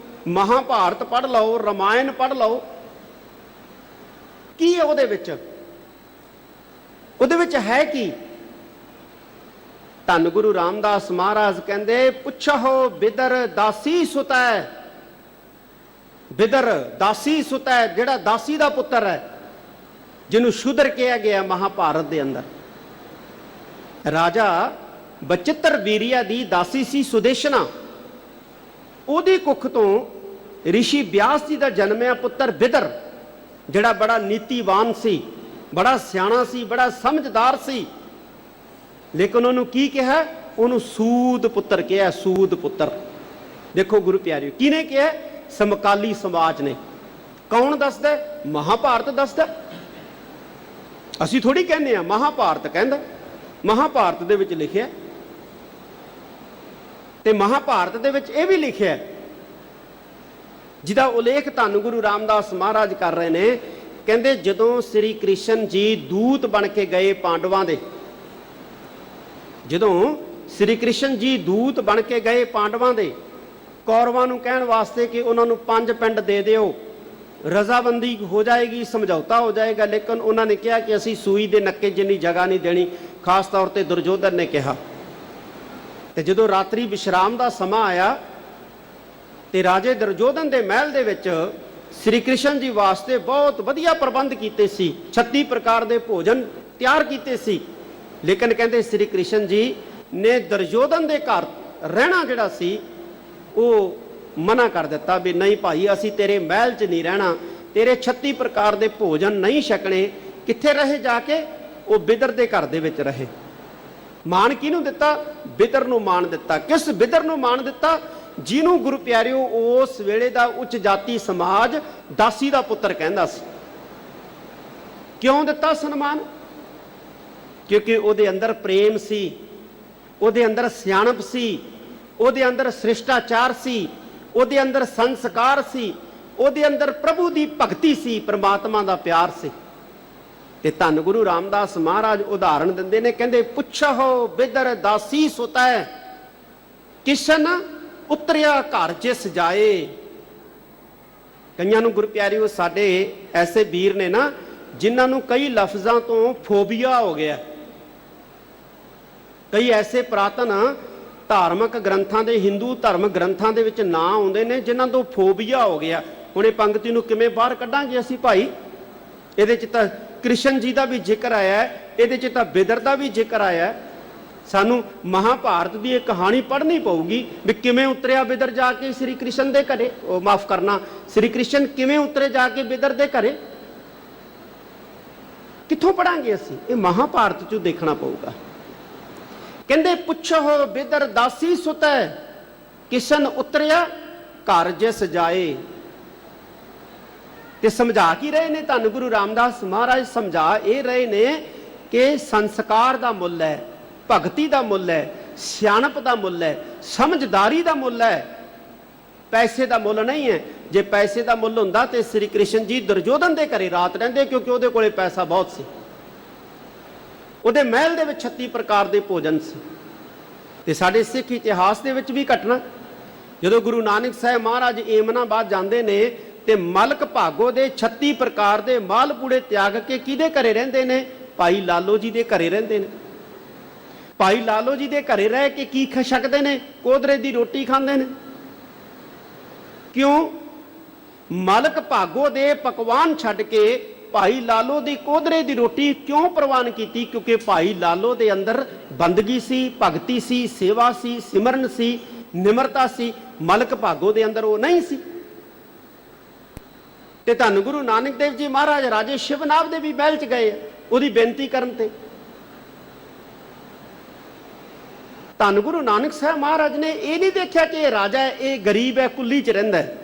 ਮਹਾਭਾਰਤ ਪੜ੍ਹ ਲਓ, ਰਾਮਾਇਣ ਪੜ੍ਹ ਲਓ। ਕੀ ਹੈ ਉਹਦੇ ਵਿੱਚ? ਉਹਦੇ ਵਿੱਚ ਹੈ ਕੀ? ਧੰਨ ਗੁਰੂ ਰਾਮਦਾਸ ਮਹਾਰਾਜ ਕਹਿੰਦੇ ਪੁੱਛੋ ਬਿਦਰ ਦਾਸੀ ਸੁਤੈ। ਬਿਦਰ ਦਾਸੀ ਸੁਤੈ, ਜਿਹੜਾ ਦਾਸੀ ਦਾ ਪੁੱਤਰ ਹੈ, ਜਿਹਨੂੰ ਸ਼ੂਦਰ ਕਿਹਾ ਗਿਆ ਮਹਾਭਾਰਤ ਦੇ ਅੰਦਰ। ਰਾਜਾ ਬਚਿੱਤਰ ਵੀਰਿਆ ਦੀ ਦਾਸੀ ਸੀ ਸੁਦੇਸ਼ਨਾ। ਉਹਦੀ ਕੁੱਖ ਤੋਂ ਰਿਸ਼ੀ ਵਿਆਸ ਜੀ ਦਾ ਜਨਮਿਆ ਪੁੱਤਰ ਬਿਦਰ, ਜਿਹੜਾ ਬੜਾ ਨੀਤੀਵਾਨ ਸੀ, ਬੜਾ ਸਿਆਣਾ ਸੀ, ਬੜਾ ਸਮਝਦਾਰ ਸੀ। ਲੇਕਿਨ ਉਹਨੂੰ ਕੀ ਕਿਹਾ? ਉਹਨੂੰ ਸੂਦ ਪੁੱਤਰ ਕਿਹਾ, ਸੂਦ ਪੁੱਤਰ। ਦੇਖੋ ਗੁਰੂ ਪਿਆਰਿਓ, ਕਿਹਨੇ ਕਿਹਾ? ਸਮਕਾਲੀ ਸਮਾਜ ਨੇ। ਕੌਣ ਦੱਸਦਾ? ਮਹਾਭਾਰਤ ਦੱਸਦਾ। ਅਸੀਂ ਥੋੜੀ ਕਹਿੰਦੇ ਆ, ਮਹਾਭਾਰਤ ਕਹਿੰਦਾ। ਮਹਾਭਾਰਤ ਦੇ ਵਿੱਚ ਲਿਖਿਆ, ਤੇ ਮਹਾਭਾਰਤ ਦੇ ਵਿੱਚ ਇਹ ਵੀ ਲਿਖਿਆ, ਜਿਹਦਾ ਉਲੇਖ ਧੰਨ ਗੁਰੂ ਰਾਮਦਾਸ ਮਹਾਰਾਜ ਕਰ ਰਹੇ ਨੇ। ਕਹਿੰਦੇ ਜਦੋਂ ਸ੍ਰੀ ਕ੍ਰਿਸ਼ਨ ਜੀ ਦੂਤ ਬਣ ਕੇ ਗਏ ਪਾਂਡਵਾਂ ਦੇ, ਜਦੋਂ ਸ੍ਰੀ ਕ੍ਰਿਸ਼ਨ ਜੀ ਦੂਤ ਬਣ ਕੇ ਗਏ ਪਾਂਡਵਾਂ ਦੇ, ਕੌਰਵਾਂ ਨੂੰ ਕਹਿਣ ਵਾਸਤੇ ਕਿ ਉਹਨਾਂ ਨੂੰ 5 ਪਿੰਡ ਦੇ ਦਿਓ, ਰਜ਼ਾਬੰਦੀ ਹੋ ਜਾਏਗੀ, ਸਮਝੌਤਾ ਹੋ ਜਾਏਗਾ। ਲੇਕਿਨ ਉਹਨਾਂ ਨੇ ਕਿਹਾ ਕਿ ਅਸੀਂ ਸੂਈ ਦੇ ਨੱਕੇ ਜਿੰਨੀ ਜਗ੍ਹਾ ਨਹੀਂ ਦੇਣੀ। ਖਾਸ ਤੌਰ ਤੇ ਦੁਰਯੋਧਨ ਨੇ ਕਿਹਾ। ਤੇ ਜਦੋਂ ਰਾਤਰੀ ਵਿਸ਼ਰਾਮ ਦਾ ਸਮਾਂ ਆਇਆ ਤੇ ਰਾਜੇ ਦੁਰਯੋਧਨ ਦੇ ਮਹਿਲ ਦੇ ਵਿੱਚ ਸ੍ਰੀ ਕ੍ਰਿਸ਼ਨ ਜੀ ਵਾਸਤੇ ਬਹੁਤ ਵਧੀਆ ਪ੍ਰਬੰਧ ਕੀਤੇ ਸੀ, 36 ਪ੍ਰਕਾਰ ਦੇ ਭੋਜਨ ਤਿਆਰ ਕੀਤੇ ਸੀ। ਲੇਕਿਨ ਕਹਿੰਦੇ ਸ੍ਰੀ ਕ੍ਰਿਸ਼ਨ ਜੀ ਨੇ ਦੁਰਯੋਧਨ ਦੇ ਘਰ ਰਹਿਣਾ ਜਿਹੜਾ ਸੀ ਉਹ ਮਨਾ ਕਰ ਦਿੱਤਾ ਵੀ ਨਹੀਂ ਭਾਈ, ਅਸੀਂ ਤੇਰੇ ਮਹਿਲ 'ਚ ਨਹੀਂ ਰਹਿਣਾ, ਤੇਰੇ 36 ਪ੍ਰਕਾਰ ਦੇ ਭੋਜਨ ਨਹੀਂ ਛਕਣੇ। ਕਿੱਥੇ ਰਹੇ ਜਾ ਕੇ? ਉਹ ਬਿਦਰ ਦੇ ਘਰ ਦੇ ਵਿੱਚ ਰਹੇ। ਮਾਣ ਕਿਹਨੂੰ ਦਿੱਤਾ? ਬਿਦਰ ਨੂੰ ਮਾਣ ਦਿੱਤਾ। ਕਿਸ ਬਿਦਰ ਨੂੰ ਮਾਣ ਦਿੱਤਾ? ਜਿਹਨੂੰ ਗੁਰੂ ਪਿਆਰਿਓ ਉਸ ਵੇਲੇ ਦਾ ਉੱਚ ਜਾਤੀ ਸਮਾਜ ਦਾਸੀ ਦਾ ਪੁੱਤਰ ਕਹਿੰਦਾ ਸੀ। ਕਿਉਂ ਦਿੱਤਾ ਸਨਮਾਨ? ਕਿਉਂਕਿ ਉਹਦੇ ਅੰਦਰ ਪ੍ਰੇਮ ਸੀ, ਉਹਦੇ ਅੰਦਰ ਸਿਆਣਪ ਸੀ, ਉਹਦੇ ਅੰਦਰ ਸ਼੍ਰਿਸ਼ਟਾਚਾਰ ਸੀ, ਉਹਦੇ ਅੰਦਰ ਸੰਸਕਾਰ ਸੀ, ਉਹਦੇ ਅੰਦਰ ਪ੍ਰਭੂ ਦੀ ਭਗਤੀ ਸੀ, ਪ੍ਰਮਾਤਮਾ ਦਾ ਪਿਆਰ ਸੀ। ਤੇ ਧੰਨ ਗੁਰੂ ਰਾਮਦਾਸ ਮਹਾਰਾਜ ਉਦਾਹਰਣ ਦਿੰਦੇ ਨੇ, ਕਹਿੰਦੇ ਪੁੱਛੋ ਬਿਦਰ ਦਾਸੀ ਸੁਤੈ, ਕਿਸ਼ਨ ਉਤਰਿਆ ਘਰ ਜਿਸ ਜਾਏ। ਕਈਆਂ ਨੂੰ ਗੁਰੂ ਪਿਆਰਿਓ ਸਾਡੇ ਐਸੇ ਵੀਰ ਨੇ ਨਾ, ਜਿਨ੍ਹਾਂ ਨੂੰ ਕਈ ਲਫ਼ਜ਼ਾਂ ਤੋਂ ਫੋਬੀਆ ਹੋ ਗਿਆ। ਕਈ ਐਸੇ ਪੁਰਾਤਨ ਧਾਰਮਿਕ ਗ੍ਰੰਥਾਂ ਦੇ, ਹਿੰਦੂ ਧਰਮ ਗ੍ਰੰਥਾਂ ਦੇ ਵਿੱਚ ਨਾਂ ਆਉਂਦੇ ਨੇ ਜਿਨ੍ਹਾਂ ਤੋਂ ਫੋਬੀਆ ਹੋ ਗਿਆ। ਹੁਣ ਇਹ ਪੰਕਤੀ ਨੂੰ ਕਿਵੇਂ ਬਾਹਰ ਕੱਢਾਂਗੇ ਅਸੀਂ ਭਾਈ? ਇਹਦੇ 'ਚ ਤਾਂ ਕ੍ਰਿਸ਼ਨ ਜੀ ਦਾ ਵੀ ਜ਼ਿਕਰ ਆਇਆ, ਇਹਦੇ 'ਚ ਤਾਂ ਬਿਦਰ ਦਾ ਵੀ ਜ਼ਿਕਰ ਆਇਆ। ਸਾਨੂੰ ਮਹਾਭਾਰਤ ਦੀ ਇਹ ਕਹਾਣੀ ਪੜ੍ਹਨੀ ਪਊਗੀ ਵੀ ਕਿਵੇਂ ਉਤਰਿਆ ਬਿਦਰ ਜਾ ਕੇ ਸ੍ਰੀ ਕ੍ਰਿਸ਼ਨ ਦੇ ਘਰੇ। ਉਹ ਮਾਫ ਕਰਨਾ, ਸ੍ਰੀ ਕ੍ਰਿਸ਼ਨ ਕਿਵੇਂ ਉਤਰੇ ਜਾ ਕੇ ਬਿਦਰ ਦੇ ਘਰੇ। ਕਿੱਥੋਂ ਪੜਾਂਗੇ ਅਸੀਂ? ਇਹ ਮਹਾਭਾਰਤ 'ਚੋਂ ਦੇਖਣਾ ਪਊਗਾ। ਕਹਿੰਦੇ ਪੁੱਛੋ ਬਿਦਰ ਦਾਸੀ ਸੁਤੈ, ਕਿਸ਼ਨ ਉਤਰਿਆ ਘਰ ਜਿਸ ਜਾਏ। ਤੇ ਸਮਝਾ ਕੀ ਰਹੇ ਨੇ ਧੰਨ ਗੁਰੂ ਰਾਮਦਾਸ ਮਹਾਰਾਜ? ਸਮਝਾ ਇਹ ਰਹੇ ਨੇ ਕਿ ਸੰਸਕਾਰ ਦਾ ਮੁੱਲ ਹੈ, ਭਗਤੀ ਦਾ ਮੁੱਲ ਹੈ, ਸਿਆਣਪ ਦਾ ਮੁੱਲ ਹੈ, ਸਮਝਦਾਰੀ ਦਾ ਮੁੱਲ ਹੈ, ਪੈਸੇ ਦਾ ਮੁੱਲ ਨਹੀਂ ਹੈ। ਜੇ ਪੈਸੇ ਦਾ ਮੁੱਲ ਹੁੰਦਾ ਤੇ ਸ੍ਰੀ ਕ੍ਰਿਸ਼ਨ ਜੀ ਦੁਰਯੋਧਨ ਦੇ ਘਰੇ ਰਾਤ ਰਹਿੰਦੇ, ਕਿਉਂਕਿ ਉਹਦੇ ਕੋਲੇ ਪੈਸਾ ਬਹੁਤ ਸੀ। ਉਹਦੇ ਮਹਿਲ ਦੇ ਵਿੱਚ 36 ਪ੍ਰਕਾਰ ਦੇ ਭੋਜਨ ਸੀ। ਤੇ ਸਾਡੇ ਸਿੱਖ ਇਤਿਹਾਸ ਦੇ ਵਿੱਚ ਵੀ ਘਟਨਾ, ਜਦੋਂ ਗੁਰੂ ਨਾਨਕ ਸਾਹਿਬ ਮਹਾਰਾਜ ਏਮਨਾਬਾਦ ਜਾਂਦੇ ਨੇ ਤੇ ਮਲਕ ਭਾਗੋ ਦੇ 36 ਪ੍ਰਕਾਰ ਦੇ ਮਾਲਪੂੜੇ ਤਿਆਗ ਕੇ ਕਿਹਦੇ ਘਰੇ ਰਹਿੰਦੇ ਨੇ? ਭਾਈ ਲਾਲੋ ਜੀ ਦੇ ਘਰੇ ਰਹਿੰਦੇ ਨੇ। ਭਾਈ ਲਾਲੋ ਜੀ ਦੇ ਘਰੇ ਰਹਿ ਕੇ ਕੀ ਛਕਦੇ ਨੇ? ਕੋਦਰੇ ਦੀ ਰੋਟੀ ਖਾਂਦੇ ਨੇ। ਕਿਉਂ? ਮਲਕ ਭਾਗੋ ਦੇ ਪਕਵਾਨ ਛੱਡ ਕੇ ਭਾਈ ਲਾਲੋ ਦੀ ਕੋਧਰੇ ਦੀ ਰੋਟੀ ਕਿਉਂ ਪ੍ਰਵਾਨ ਕੀਤੀ? ਕਿਉਂਕਿ ਭਾਈ ਲਾਲੋ ਦੇ ਅੰਦਰ ਬੰਦਗੀ ਸੀ, ਭਗਤੀ ਸੀ, ਸੇਵਾ ਸੀ, ਸਿਮਰਨ ਸੀ, ਨਿਮਰਤਾ ਸੀ। ਮਲਕ ਭਾਗੋ ਦੇ ਅੰਦਰ ਉਹ ਨਹੀਂ ਸੀ। ਤੇ ਧੰਨ ਗੁਰੂ ਨਾਨਕ ਦੇਵ ਜੀ ਮਹਾਰਾਜ ਰਾਜੇ ਸ਼ਿਵਨਾਭ ਦੇ ਵੀ ਮਹਿਲ ਚ ਗਏ ਉਹਦੀ ਬੇਨਤੀ ਕਰਨ ਤੇ। ਧੰਨ ਗੁਰੂ ਨਾਨਕ ਸਾਹਿਬ ਮਹਾਰਾਜ ਨੇ ਇਹ ਨਹੀਂ ਦੇਖਿਆ ਕਿ ਇਹ ਰਾਜਾ ਹੈ, ਇਹ ਗਰੀਬ ਹੈ, ਕੁੱਲੀ ਚ ਰਹਿੰਦਾ ਹੈ।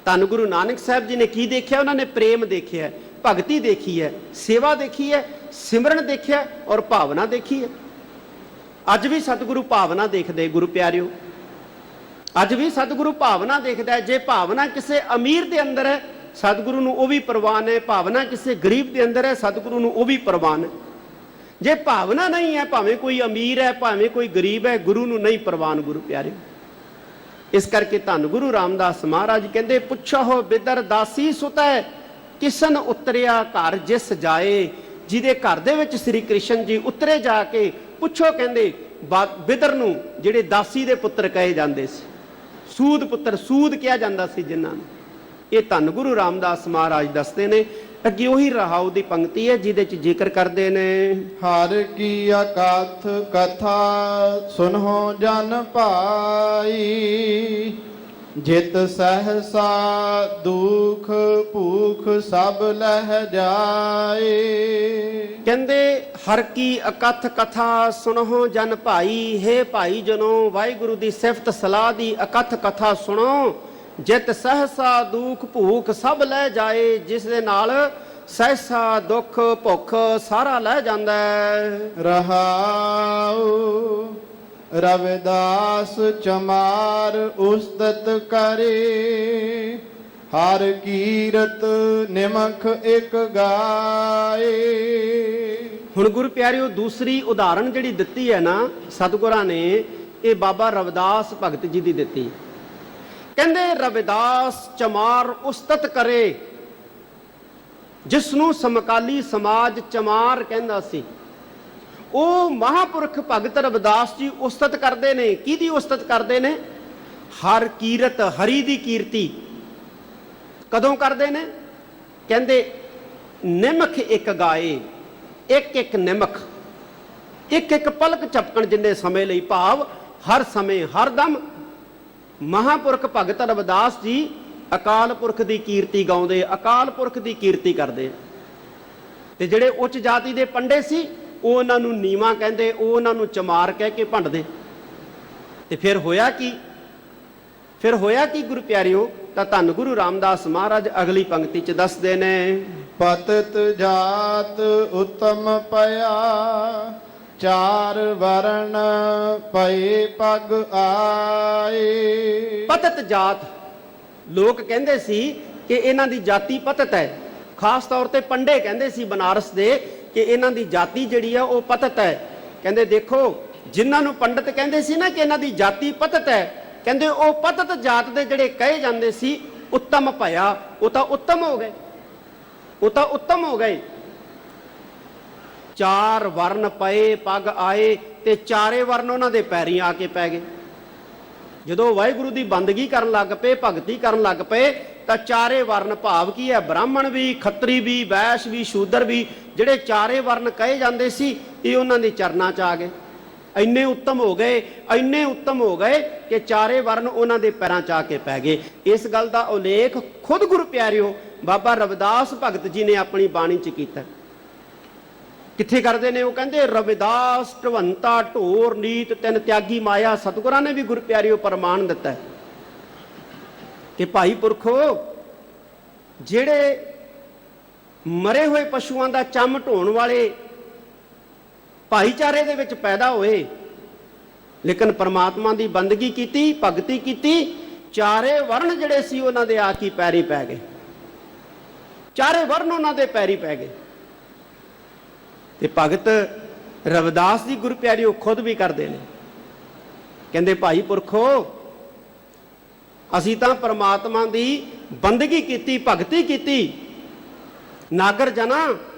ਧੰਨ ਗੁਰੂ ਨਾਨਕ ਸਾਹਿਬ ਜੀ ਨੇ ਕੀ ਦੇਖਿਆ? ਉਹਨਾਂ ਨੇ ਪ੍ਰੇਮ ਦੇਖਿਆ, ਭਗਤੀ ਦੇਖੀ ਹੈ, ਸੇਵਾ ਦੇਖੀ ਹੈ, ਸਿਮਰਨ ਦੇਖਿਆ ਔਰ ਭਾਵਨਾ ਦੇਖੀ ਹੈ। ਅੱਜ ਵੀ ਸਤਿਗੁਰੂ ਭਾਵਨਾ ਦੇਖਦੇ ਗੁਰੂ ਪਿਆਰਿਓ, ਅੱਜ ਵੀ ਸਤਿਗੁਰੂ ਭਾਵਨਾ ਦੇਖਦਾ ਹੈ। ਜੇ ਭਾਵਨਾ ਕਿਸੇ ਅਮੀਰ ਦੇ ਅੰਦਰ ਹੈ, ਸਤਿਗੁਰੂ ਨੂੰ ਉਹ ਵੀ ਪ੍ਰਵਾਨ ਹੈ। ਭਾਵਨਾ ਕਿਸੇ ਗਰੀਬ ਦੇ ਅੰਦਰ ਹੈ, ਸਤਿਗੁਰੂ ਨੂੰ ਉਹ ਵੀ ਪ੍ਰਵਾਨ ਹੈ। ਜੇ ਭਾਵਨਾ ਨਹੀਂ ਹੈ, ਭਾਵੇਂ ਕੋਈ ਅਮੀਰ ਹੈ, ਭਾਵੇਂ ਕੋਈ ਗਰੀਬ ਹੈ, ਗੁਰੂ ਨੂੰ ਨਹੀਂ ਪ੍ਰਵਾਨ ਗੁਰੂ ਪਿਆਰਿਓ। ਇਸ ਕਰਕੇ ਧੰਨ ਗੁਰੂ ਰਾਮਦਾਸ ਮਹਾਰਾਜ ਕਹਿੰਦੇ, ਪੁੱਛੋ ਬਿਦਰ ਦਾਸੀ ਸੁਤੈ ਕਿਸਨ ਉਤਰਿਆ ਘਰ ਜਿਸ ਜਾਏ। ਜਿਹਦੇ ਘਰ ਦੇ ਵਿੱਚ ਸ੍ਰੀ ਕ੍ਰਿਸ਼ਨ ਜੀ ਉਤਰੇ ਜਾ ਕੇ ਪੁੱਛੋ, ਕਹਿੰਦੇ ਬਿਦਰ ਨੂੰ, ਜਿਹੜੇ ਦਾਸੀ ਦੇ ਪੁੱਤਰ ਕਹੇ ਜਾਂਦੇ ਸੀ, ਸੂਦ ਪੁੱਤਰ, ਸੂਦ ਕਿਹਾ ਜਾਂਦਾ ਸੀ ਜਿਨ੍ਹਾਂ ਨੂੰ। ਇਹ ਧੰਨ ਗੁਰੂ ਰਾਮਦਾਸ ਮਹਾਰਾਜ ਦੱਸਦੇ ਨੇ। ਅੱਗੇ ਉਹੀ ਰਹਾਉ ਦੀ ਪੰਕਤੀ ਹੈ ਜਿਹਦੇ ਚ ਜ਼ਿਕਰ ਕਰਦੇ ਨੇ, ਹਰ ਕੀ ਅਕਥ ਕਥਾ ਸੁਨਹੁ ਜਨ ਭਾਈ। ਜਿਤ ਸਹਸਾ ਦੁਖ ਭੂਖ ਸਭ ਲਹਿ ਜਾਏ। ਕਹਿੰਦੇ ਹਰ ਕੀ ਅਕਥ ਕਥਾ ਸੁਣੋ ਜਨ ਭਾਈ। ਹੇ ਭਾਈ ਜਨੋ, ਵਾਹਿਗੁਰੂ ਦੀ ਸਿਫਤ ਸਲਾਹ ਦੀ ਅਕਥ ਕਥਾ ਸੁਣੋ। ਜਿਤ ਸਹਸਾ ਦੁਖ ਭੂਖ ਸਭ ਲੈ ਜਾਏ। ਜਿਸ ਦੇ ਨਾਲ ਸਹਸਾ ਦੁੱਖ ਭੁੱਖ ਸਾਰਾ ਲੈ ਜਾਂਦਾ ਹੈ। ਰਹਾਉ ਰਵਿਦਾਸ ਚਮਾਰ ਉਸਤਤ ਕਰੇ। ਹਰ ਕੀਰਤ ਨਿਮਖ ਇੱਕ ਗਾਏ। ਹੁਣ ਗੁਰੂ ਪਿਆਰਿਓ, ਦੂਸਰੀ ਉਦਾਹਰਣ ਜਿਹੜੀ ਦਿੱਤੀ ਹੈ ਨਾ ਸਤਿਗੁਰਾਂ ਨੇ, ਇਹ ਬਾਬਾ ਰਵਿਦਾਸ ਭਗਤ ਜੀ ਦੀ ਦਿੱਤੀ। ਕਹਿੰਦੇ ਰਵਿਦਾਸ ਚਮਾਰ ਉਸਤਤ ਕਰੇ, ਜਿਸ ਨੂੰ ਸਮਕਾਲੀ ਸਮਾਜ ਚਮਾਰ ਕਹਿੰਦਾ ਸੀ। ਉਹ ਮਹਾਪੁਰਖ ਭਗਤ ਰਵਿਦਾਸ ਜੀ ਉਸਤਤ ਕਰਦੇ ਨੇ। ਕਿਹਦੀ ਉਸਤਤ ਕਰਦੇ ਨੇ? ਹਰ ਕੀਰਤ, ਹਰੀ ਦੀ ਕੀਰਤੀ। ਕਦੋਂ ਕਰਦੇ ਨੇ? ਕਹਿੰਦੇ ਨਿਮਖ ਇੱਕ ਗਾਏ। ਇੱਕ ਇੱਕ ਨਿਮਖ, ਇੱਕ ਇੱਕ ਪਲਕ ਝਪਕਣ ਜਿੰਨੇ ਸਮੇਂ ਲਈ, ਭਾਵ ਹਰ ਸਮੇਂ ਹਰ ਦਮ ਮਹਾਪੁਰਖ ਭਗਤ ਰਵਿਦਾਸ ਜੀ ਅਕਾਲ ਪੁਰਖ ਦੀ ਕੀਰਤੀ ਗਾਉਂਦੇ, ਅਕਾਲ ਪੁਰਖ ਦੀ ਕੀਰਤੀ ਕਰਦੇ। ਤੇ ਜਿਹੜੇ ਉੱਚ ਜਾਤੀ ਦੇ ਪੰਡੇ ਸੀ, ਉਹ ਉਹਨਾਂ ਨੂੰ ਨੀਵਾਂ ਕਹਿੰਦੇ, ਉਹ ਉਹਨਾਂ ਨੂੰ ਚਮਾਰ ਕਹਿ ਕੇ ਭੰਡਦੇ। ਤੇ ਫਿਰ ਹੋਇਆ ਕੀ? ਫਿਰ ਹੋਇਆ ਕੀ ਗੁਰੂ ਪਿਆਰਿਓ? ਤਾਂ ਧੰਨ ਗੁਰੂ ਰਾਮਦਾਸ ਮਹਾਰਾਜ ਅਗਲੀ ਪੰਕਤੀ ਚ ਦੱਸਦੇ ਨੇ, ਪਤਿਤ ਜਾਤ ਉਤਮ ਪਿਆ। ਚਾਰ ਵਰਨ ਪਏ ਪਗ ਆਏ। ਪਤਿਤ ਜਾਤ, ਲੋਕ ਕਹਿੰਦੇ ਸੀ ਕਿ ਇਹਨਾਂ ਦੀ ਜਾਤੀ ਪਤਿਤ ਹੈ। ਖਾਸ ਤੌਰ ਤੇ ਪੰਡੇ ਕਹਿੰਦੇ ਸੀ ਬਨਾਰਸ ਦੇ ਕਿ ਇਹਨਾਂ ਦੀ ਜਾਤੀ ਜਿਹੜੀ ਆ ਉਹ ਪਤਿਤ ਹੈ। ਕਹਿੰਦੇ ਦੇਖੋ, ਜਿਨ੍ਹਾਂ ਨੂੰ ਪੰਡਤ ਕਹਿੰਦੇ ਸੀ ਨਾ ਕਿ ਇਹਨਾਂ ਦੀ ਜਾਤੀ ਪਤਿਤ ਹੈ, ਕਹਿੰਦੇ ਉਹ ਪਤਿਤ ਜਾਤ ਦੇ ਜਿਹੜੇ ਕਹੇ ਜਾਂਦੇ ਸੀ ਉੱਤਮ ਭਇਆ, ਉਹ ਤਾਂ ਉੱਤਮ ਹੋ ਗਏ, ਉਹ ਤਾਂ ਉੱਤਮ ਹੋ ਗਏ। ਚਾਰ ਵਰਨ ਪਏ ਪਗ ਆਏ, ਤੇ ਚਾਰੇ ਵਰਨ ਉਹਨਾਂ ਦੇ ਪੈਰੀਂ ਆ ਕੇ ਪੈ ਗਏ। ਜਦੋਂ ਵਾਹਿਗੁਰੂ ਦੀ ਬੰਦਗੀ ਕਰਨ ਲੱਗ ਪਏ, ਭਗਤੀ ਕਰਨ ਲੱਗ ਪਏ, ਤਾਂ ਚਾਰੇ ਵਰਨ ਭਾਵ ਕੀ ਹੈ? ਬ੍ਰਾਹਮਣ ਵੀ, ਖੱਤਰੀ ਵੀ, ਵੈਸ਼ ਵੀ, ਸ਼ੂਦਰ ਵੀ, ਜਿਹੜੇ ਚਾਰੇ ਵਰਨ ਕਹੇ ਜਾਂਦੇ ਸੀ, ਇਹ ਉਹਨਾਂ ਦੇ ਚਰਨਾਂ 'ਚ ਆ ਗਏ। ਇੰਨੇ ਉੱਤਮ ਹੋ ਗਏ, ਇੰਨੇ ਉੱਤਮ ਹੋ ਗਏ ਕਿ ਚਾਰੇ ਵਰਨ ਉਹਨਾਂ ਦੇ ਪੈਰਾਂ 'ਚ ਆ ਕੇ ਪੈ ਗਏ। ਇਸ ਗੱਲ ਦਾ ਉਲੇਖ ਖੁਦ ਗੁਰੂ ਪਿਆਰਿਓ ਬਾਬਾ ਰਵਿਦਾਸ ਭਗਤ ਜੀ ਨੇ ਆਪਣੀ ਬਾਣੀ 'ਚ ਕੀਤਾ। ਕਿੱਥੇ ਕਰਦੇ ਨੇ? ਉਹ ਕਹਿੰਦੇ ਰਵਿਦਾਸ ਢਵੰਤਾ ਢੋਰ ਨੀਤ ਤਿੰਨ ਤਿਆਗੀ ਮਾਇਆ। ਸਤਿਗੁਰਾਂ ਨੇ ਵੀ ਗੁਰੂ ਪਿਆਰਿਓ ਪ੍ਰਮਾਣ ਦਿੱਤਾ ਕਿ ਭਾਈ ਪੁਰਖੋ, ਜਿਹੜੇ ਮਰੇ ਹੋਏ ਪਸ਼ੂਆਂ ਦਾ ਚੰਮ ਢੋਣ ਵਾਲੇ ਭਾਈਚਾਰੇ ਦੇ ਵਿੱਚ ਪੈਦਾ ਹੋਏ, ਲੇਕਿਨ ਪਰਮਾਤਮਾ ਦੀ ਬੰਦਗੀ ਕੀਤੀ, ਭਗਤੀ ਕੀਤੀ, ਚਾਰੇ ਵਰਨ ਜਿਹੜੇ ਸੀ ਉਹਨਾਂ ਦੇ ਆ ਕੇ ਪੈਰੀ ਪੈ ਗਏ। ਚਾਰੇ ਵਰਨ ਉਹਨਾਂ ਦੇ ਪੈਰੀ ਪੈ ਗਏ। ਤੇ ਭਗਤ ਰਵਿਦਾਸ ਜੀ ਗੁਰੂ ਪਿਆਰਿਓ ਖੁਦ ਵੀ ਕਰਦੇ ਨੇ। ਕਹਿੰਦੇ ਭਾਈ ਪੁਰਖੋ, ਅਸੀਂ ਤਾਂ ਪਰਮਾਤਮਾ ਦੀ ਬੰਦਗੀ ਕੀਤੀ, ਭਗਤੀ ਕੀਤੀ। ਨਾਗਰ ਜਨਾ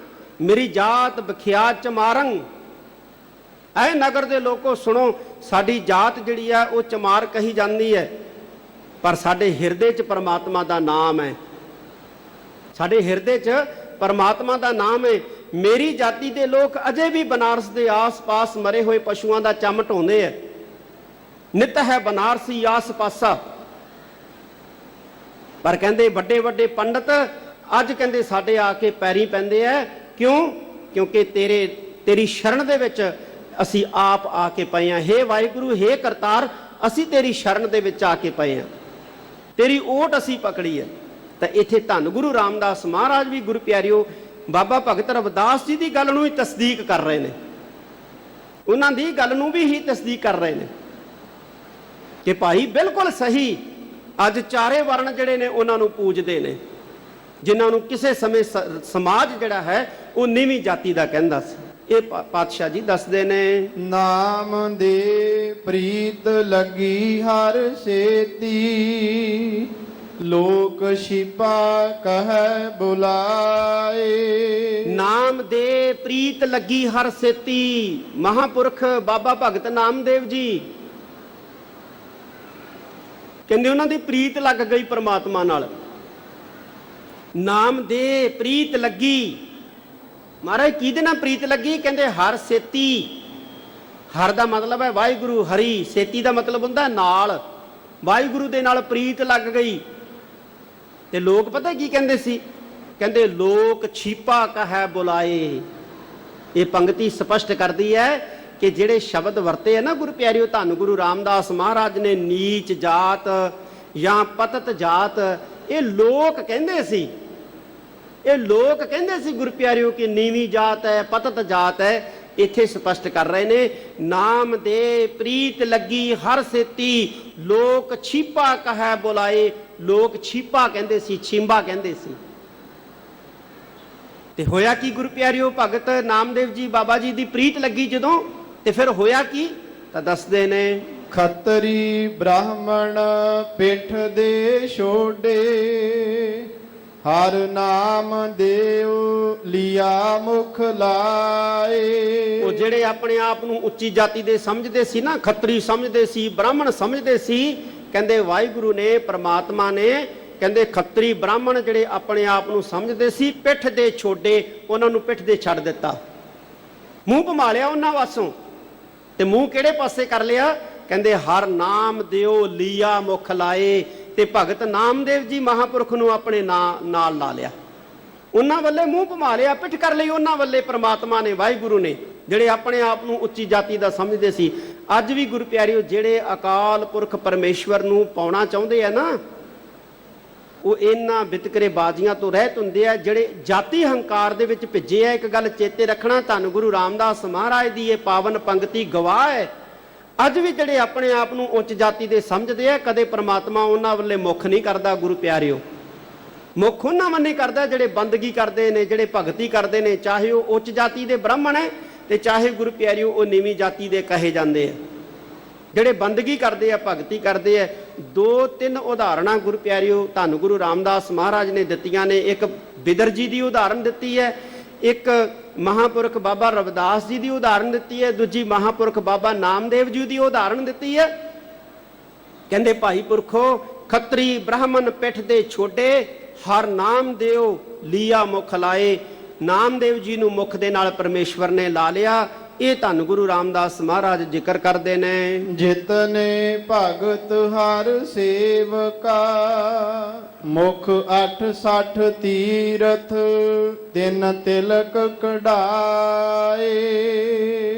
ਮੇਰੀ ਜਾਤ ਬਖਿਆਤ ਚਮਾਰੰਗ। ਐ ਨਗਰ ਦੇ ਲੋਕੋ ਸੁਣੋ, ਸਾਡੀ ਜਾਤ ਜਿਹੜੀ ਆ ਉਹ ਚਮਾਰ ਕਹੀ ਜਾਂਦੀ ਹੈ, ਪਰ ਸਾਡੇ ਹਿਰਦੇ 'ਚ ਪਰਮਾਤਮਾ ਦਾ ਨਾਮ ਹੈ। ਸਾਡੇ ਹਿਰਦੇ 'ਚ ਪਰਮਾਤਮਾ ਦਾ ਨਾਮ ਹੈ। ਮੇਰੀ ਜਾਤੀ ਦੇ ਲੋਕ ਅਜੇ ਵੀ ਬਨਾਰਸ ਦੇ ਆਸ-ਪਾਸ ਮਰੇ ਹੋਏ ਪਸ਼ੂਆਂ ਦਾ ਚੰਮ ਢੋਂਦੇ ਆ। ਨਿਤ ਹੈ ਬਨਾਰਸੀ ਆਸ ਪਾਸਾ। ਪਰ ਕਹਿੰਦੇ ਵੱਡੇ ਵੱਡੇ ਪੰਡਤ ਅੱਜ ਕਹਿੰਦੇ ਸਾਡੇ ਆ ਕੇ ਪੈਰੀ ਪੈਂਦੇ ਆ। ਕਿਉਂ? ਕਿਉਂਕਿ ਤੇਰੀ ਸ਼ਰਨ ਦੇ ਵਿੱਚ ਅਸੀਂ ਆਪ ਆ ਕੇ ਪਏ ਹਾਂ। ਹੇ ਵਾਹਿਗੁਰੂ, ਹੇ ਕਰਤਾਰ, ਅਸੀਂ ਤੇਰੀ ਸ਼ਰਨ ਦੇ ਵਿੱਚ ਆ ਕੇ ਪਏ ਹਾਂ, ਤੇਰੀ ਓਟ ਅਸੀਂ ਪਕੜੀ ਹੈ। ਤਾਂ ਇੱਥੇ ਧੰਨ ਗੁਰੂ ਰਾਮਦਾਸ ਮਹਾਰਾਜ ਵੀ ਗੁਰੂ ਪਿਆਰਿਓ ਬਾਬਾ ਭਗਤ ਰਵਿਦਾਸ ਜੀ ਦੀ ਗੱਲ ਨੂੰ ਹੀ ਤਸਦੀਕ ਕਰ ਰਹੇ ਨੇ। ਉਹਨਾਂ ਦੀ ਗੱਲ ਨੂੰ ਵੀ ਹੀ ਤਸਦੀਕ ਕਰ ਰਹੇ ਨੇ ਕਿ ਭਾਈ ਬਿਲਕੁਲ ਸਹੀ। ਅੱਜ ਚਾਰੇ ਵਰਣ ਜਿਹੜੇ ਨੇ ਉਹਨਾਂ ਨੂੰ ਪੂਜਦੇ ਨੇ, ਜਿਨ੍ਹਾਂ ਨੂੰ ਕਿਸੇ ਸਮੇਂ ਸਮਾਜ ਜਿਹੜਾ ਹੈ ਉਹ ਨੀਵੀਂ ਜਾਤੀ ਦਾ ਕਹਿੰਦਾ ਸੀ। ਇਹ ਪਾਤਸ਼ਾਹ ਜੀ ਦੱਸਦੇ ਨੇ, ਨਾਮ ਦੇ ਪ੍ਰੀਤ ਲੱਗੀ ਹਰ ਸੇਤੀ, ਲੋਕ ਛਿਪਾ ਕਹਿ ਬੁਲਾਏ। ਨਾਮ ਦੇ ਪ੍ਰੀਤ ਲੱਗੀ ਹਰ ਸੇਤੀ। ਮਹਾਪੁਰਖ ਬਾਬਾ ਭਗਤ ਨਾਮਦੇਵ ਜੀ ਕਹਿੰਦੇ ਉਹਨਾਂ ਦੀ ਪ੍ਰੀਤ ਲੱਗ ਗਈ ਪ੍ਰਮਾਤਮਾ ਨਾਲ। ਨਾਮ ਦੇ ਪ੍ਰੀਤ ਲੱਗੀ। ਮਹਾਰਾਜ ਕਿਹਦੇ ਨਾਲ ਪ੍ਰੀਤ ਲੱਗੀ? ਕਹਿੰਦੇ ਹਰ ਸੇਤੀ। ਹਰ ਦਾ ਮਤਲਬ ਹੈ ਵਾਹਿਗੁਰੂ, ਹਰੀ। ਸੇਤੀ ਦਾ ਮਤਲਬ ਹੁੰਦਾ ਨਾਲ। ਵਾਹਿਗੁਰੂ ਦੇ ਨਾਲ ਪ੍ਰੀਤ ਲੱਗ ਗਈ। ਤੇ ਲੋਕ ਪਤਾ ਕੀ ਕਹਿੰਦੇ ਸੀ? ਕਹਿੰਦੇ ਲੋਕ ਛੀਪਾ ਕਹੈ ਬੁਲਾਏ। ਇਹ ਪੰਕਤੀ ਸਪਸ਼ਟ ਕਰਦੀ ਹੈ ਕਿ ਜਿਹੜੇ ਸ਼ਬਦ ਵਰਤੇ ਹੈ ਨਾ ਗੁਰੂ ਪਿਆਰਿਓ ਧੰਨ ਗੁਰੂ ਰਾਮਦਾਸ ਮਹਾਰਾਜ ਨੇ, ਨੀਚ ਜਾਤ ਜਾਂ ਪਤਤ ਜਾਤ, ਇਹ ਲੋਕ ਕਹਿੰਦੇ ਸੀ। ਇਹ ਲੋਕ ਕਹਿੰਦੇ ਸੀ ਗੁਰੂ ਪਿਆਰਿਓ ਕਿ ਨੀਵੀਂ ਜਾਤ ਹੈ, ਪਤਤ ਜਾਤ ਹੈ। ਇੱਥੇ ਸਪਸ਼ਟ ਕਰ ਰਹੇ ਨੇ, ਨਾਮ ਦੇ ਪ੍ਰੀਤ ਲੱਗੀ ਹਰ ਸੇਤੀ, ਲੋਕ ਛੀਪਾ ਕਹੈ ਬੁਲਾਏ। ਲੋਕ ਛੀਪਾ ਕਹਿੰਦੇ ਸੀ, ਛਿੰਬਾ ਕਹਿੰਦੇ ਸੀ। ਤੇ ਹੋਇਆ ਕੀ ਗੁਰੂ ਪਿਆਰਿਓ? ਭਗਤ ਨਾਮਦੇਵ ਜੀ ਬਾਬਾ ਜੀ ਦੀ ਪ੍ਰੀਤ ਲੱਗੀ ਜਦੋਂ, ਤੇ ਫਿਰ ਹੋਇਆ ਕੀ? ਤਾਂ ਦੱਸਦੇ ਨੇ, ਖੱਤਰੀ ਬ੍ਰਾਹਮਣ ਪਿੱਠ ਦੇ ਛੋਡੇ, ਹਰ ਨਾਮ ਦੇਵ ਲਿਆ ਮੁਖ ਲਾਏ। ਉਹ ਜਿਹੜੇ ਆਪਣੇ ਆਪ ਨੂੰ ਉੱਚੀ ਜਾਤੀ ਦੇ ਸਮਝਦੇ ਸੀ ਨਾ, ਖੱਤਰੀ ਸਮਝਦੇ ਸੀ, ਬ੍ਰਾਹਮਣ ਸਮਝਦੇ ਸੀ, ਕਹਿੰਦੇ ਵਾਹਿਗੁਰੂ ਨੇ, ਪ੍ਰਮਾਤਮਾ ਨੇ, ਕਹਿੰਦੇ ਖੱਤਰੀ ਬ੍ਰਾਹਮਣ ਜਿਹੜੇ ਆਪਣੇ ਆਪ ਨੂੰ ਸਮਝਦੇ ਸੀ, ਪਿੱਠ ਦੇ ਛੋਡੇ, ਉਹਨਾਂ ਨੂੰ ਪਿੱਠ ਦੇ ਛੱਡ ਦਿੱਤਾ। ਮੂੰਹ ਘੁਮਾ ਲਿਆ ਉਹਨਾਂ ਵਾਸੋਂ। ਤੇ ਮੂੰਹ ਕਿਹੜੇ ਪਾਸੇ ਕਰ ਲਿਆ? ਕਹਿੰਦੇ ਹਰ ਨਾਮ ਦਿਓ ਲੀਆ ਮੁਖ ਲਾਏ। ਤੇ ਭਗਤ ਨਾਮਦੇਵ ਜੀ ਮਹਾਪੁਰਖ ਨੂੰ ਆਪਣੇ ਨਾਲ ਲਾ ਲਿਆ। ਉਹਨਾਂ ਵੱਲੇ ਮੂੰਹ ਘੁਮਾ ਲਿਆ, ਪਿੱਠ ਕਰ ਲਈ ਉਹਨਾਂ ਵੱਲੇ ਪ੍ਰਮਾਤਮਾ ਨੇ, ਵਾਹਿਗੁਰੂ ਨੇ, ਜਿਹੜੇ ਆਪਣੇ ਆਪ ਨੂੰ ਉੱਚੀ ਜਾਤੀ ਦਾ ਸਮਝਦੇ ਸੀ। ਅੱਜ ਵੀ ਗੁਰੂ ਪਿਆਰਿਓ ਜਿਹੜੇ ਅਕਾਲ ਪੁਰਖ ਪਰਮੇਸ਼ਵਰ ਨੂੰ ਪਾਉਣਾ ਚਾਹੁੰਦੇ ਆ ਨਾ, ਉਹ ਇਹਨਾਂ ਵਿਤਕਰੇ ਬਾਜ਼ੀਆਂ ਤੋਂ ਰਹਿਤ ਹੁੰਦੇ ਆ, ਜਿਹੜੇ ਜਾਤੀ ਹੰਕਾਰ ਦੇ ਵਿੱਚ ਭਿੱਜੇ ਆ। ਇੱਕ ਗੱਲ ਚੇਤੇ ਰੱਖਣਾ, ਧੰਨ ਗੁਰੂ ਰਾਮਦਾਸ ਮਹਾਰਾਜ ਦੀ ਇਹ ਪਾਵਨ ਪੰਕਤੀ ਗਵਾਹ ਹੈ। ਅੱਜ ਵੀ ਜਿਹੜੇ ਆਪਣੇ ਆਪ ਨੂੰ ਉੱਚ ਜਾਤੀ ਦੇ ਸਮਝਦੇ ਆ, ਕਦੇ ਪ੍ਰਮਾਤਮਾ ਉਹਨਾਂ ਵੱਲੇ ਮੁੱਖ ਨਹੀਂ ਕਰਦਾ ਗੁਰੂ ਪਿਆਰਿਓ। ਮੁੱਖ ਉਹਨਾਂ ਵੱਲ ਨਹੀਂ ਕਰਦਾ ਜਿਹੜੇ ਬੰਦਗੀ ਕਰਦੇ ਨੇ, ਜਿਹੜੇ ਭਗਤੀ ਕਰਦੇ ਨੇ, ਚਾਹੇ ਉਹ ਉੱਚ ਜਾਤੀ ਦੇ ਬ੍ਰਾਹਮਣ ਹੈ ਤੇ ਚਾਹੇ ਗੁਰੂ ਪਿਆਰਿਓ ਉਹ ਨੀਵੀਂ ਜਾਤੀ ਦੇ ਕਹੇ ਜਾਂਦੇ ਆ। ਜਿਹੜੇ ਬੰਦਗੀ ਕਰਦੇ ਆ, ਭਗਤੀ ਕਰਦੇ ਆ। ਦੋ ਤਿੰਨ ਉਦਾਹਰਣਾਂ ਗੁਰੂ ਪਿਆਰਿਓ ਧੰਨ ਗੁਰੂ ਰਾਮਦਾਸ ਮਹਾਰਾਜ ਨੇ ਦਿੱਤੀਆਂ ਨੇ। ਇੱਕ ਬਿਦਰ ਜੀ ਦੀ ਉਦਾਹਰਣ ਦਿੱਤੀ ਹੈ, ਇੱਕ ਮਹਾਪੁਰਖ ਬਾਬਾ ਰਵਿਦਾਸ ਜੀ ਦੀ ਉਦਾਹਰਣ ਦਿੱਤੀ ਹੈ, ਦੂਜੀ ਮਹਾਪੁਰਖ ਬਾਬਾ ਨਾਮਦੇਵ ਜੀ ਦੀ ਉਦਾਹਰਣ ਦਿੱਤੀ ਹੈ। ਕਹਿੰਦੇ ਭਾਈ ਪੁਰਖੋ, ਖੱਤਰੀ ਬ੍ਰਾਹਮਣ ਪਿੱਠ ਦੇ ਛੋਡੇ, ਹਰ ਨਾਮ ਦਿਓ ਲੀਆ ਮੁਖ ਲਾਏ। ਨਾਮਦੇਵ ਜੀ ਨੂੰ ਮੁਖ ਦੇ ਨਾਲ ਪਰਮੇਸ਼ਵਰ ਨੇ ਲਾ ਲਿਆ। ਇਹ ਧੰਨ ਗੁਰੂ ਰਾਮਦਾਸ ਮਹਾਰਾਜ ਜ਼ਿਕਰ ਕਰਦੇ ਨੇ, ਜਿਤਨੇ ਭਗਤ ਹਰ ਸੇਵਕਾ, ਮੁਖ 68 ਤੀਰਥ, ਤਿੰਨ ਤਿਲਕ ਕਢਾਏ।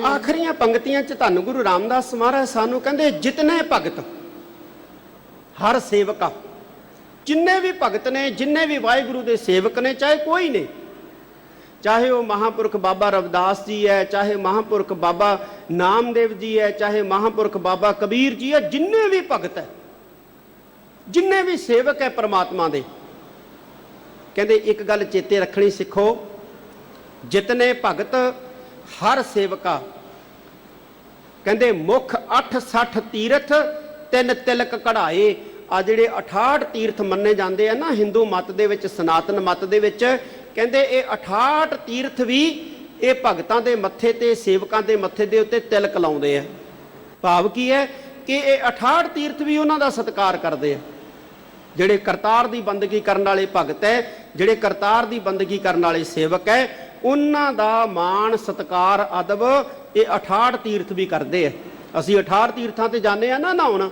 ਆਖਰੀਆਂ ਪੰਕਤੀਆਂ ਚ ਧੰਨ ਗੁਰੂ ਰਾਮਦਾਸ ਮਹਾਰਾਜ ਸਾਨੂੰ ਕਹਿੰਦੇ, ਜਿਤਨੇ ਭਗਤ ਹਰ ਸੇਵਕਾ, ਜਿੰਨੇ ਵੀ ਭਗਤ ਨੇ, ਜਿੰਨੇ ਵੀ ਵਾਹਿਗੁਰੂ ਦੇ ਸੇਵਕ ਨੇ, ਚਾਹੇ ਕੋਈ ਨੇ, ਚਾਹੇ ਉਹ ਮਹਾਪੁਰਖ ਬਾਬਾ ਰਵਿਦਾਸ ਜੀ ਹੈ, ਚਾਹੇ ਮਹਾਪੁਰਖ ਬਾਬਾ ਨਾਮਦੇਵ ਜੀ ਹੈ, ਚਾਹੇ ਮਹਾਪੁਰਖ ਬਾਬਾ ਕਬੀਰ ਜੀ ਹੈ, ਜਿੰਨੇ ਵੀ ਭਗਤ ਹੈ, ਜਿੰਨੇ ਵੀ ਸੇਵਕ ਹੈ ਪ੍ਰਮਾਤਮਾ ਦੇ, ਕਹਿੰਦੇ ਇੱਕ ਗੱਲ ਚੇਤੇ ਰੱਖਣੀ ਸਿੱਖੋ, ਜਿਤਨੇ ਭਗਤ ਹਰ ਸੇਵਕਾ, ਕਹਿੰਦੇ ਮੁਖ 68 ਤੀਰਥ, ਤਿੰਨ ਤਿਲਕ ਕਢਾਏ। ਆ ਜਿਹੜੇ 68 ਤੀਰਥ ਮੰਨੇ ਜਾਂਦੇ ਆ ਨਾ ਹਿੰਦੂ ਮਤ ਦੇ ਵਿੱਚ, ਸਨਾਤਨ ਮਤ ਦੇ ਵਿੱਚ, ਕਹਿੰਦੇ ਇਹ 68 ਤੀਰਥ ਵੀ ਇਹ ਭਗਤਾਂ ਦੇ ਮੱਥੇ ਤੇ, ਸੇਵਕਾਂ ਦੇ ਮੱਥੇ ਦੇ ਉੱਤੇ ਤਿਲਕ ਲਾਉਂਦੇ ਆ। ਭਾਵ ਕੀ ਹੈ ਕਿ ਇਹ 68 ਤੀਰਥ ਵੀ ਉਹਨਾਂ ਦਾ ਸਤਿਕਾਰ ਕਰਦੇ ਆ। ਜਿਹੜੇ ਕਰਤਾਰ ਦੀ ਬੰਦਗੀ ਕਰਨ ਵਾਲੇ ਭਗਤ ਹੈ, ਜਿਹੜੇ ਕਰਤਾਰ ਦੀ ਬੰਦਗੀ ਕਰਨ ਵਾਲੇ ਸੇਵਕ ਹੈ, ਉਹਨਾਂ ਦਾ ਮਾਣ ਸਤਿਕਾਰ ਅਦਬ ਇਹ 68 ਤੀਰਥ ਵੀ ਕਰਦੇ ਆ। ਅਸੀਂ 68 ਤੀਰਥਾਂ ਤੇ ਜਾਂਦੇ ਆ ਨਾ ਨਹਾਉਣ,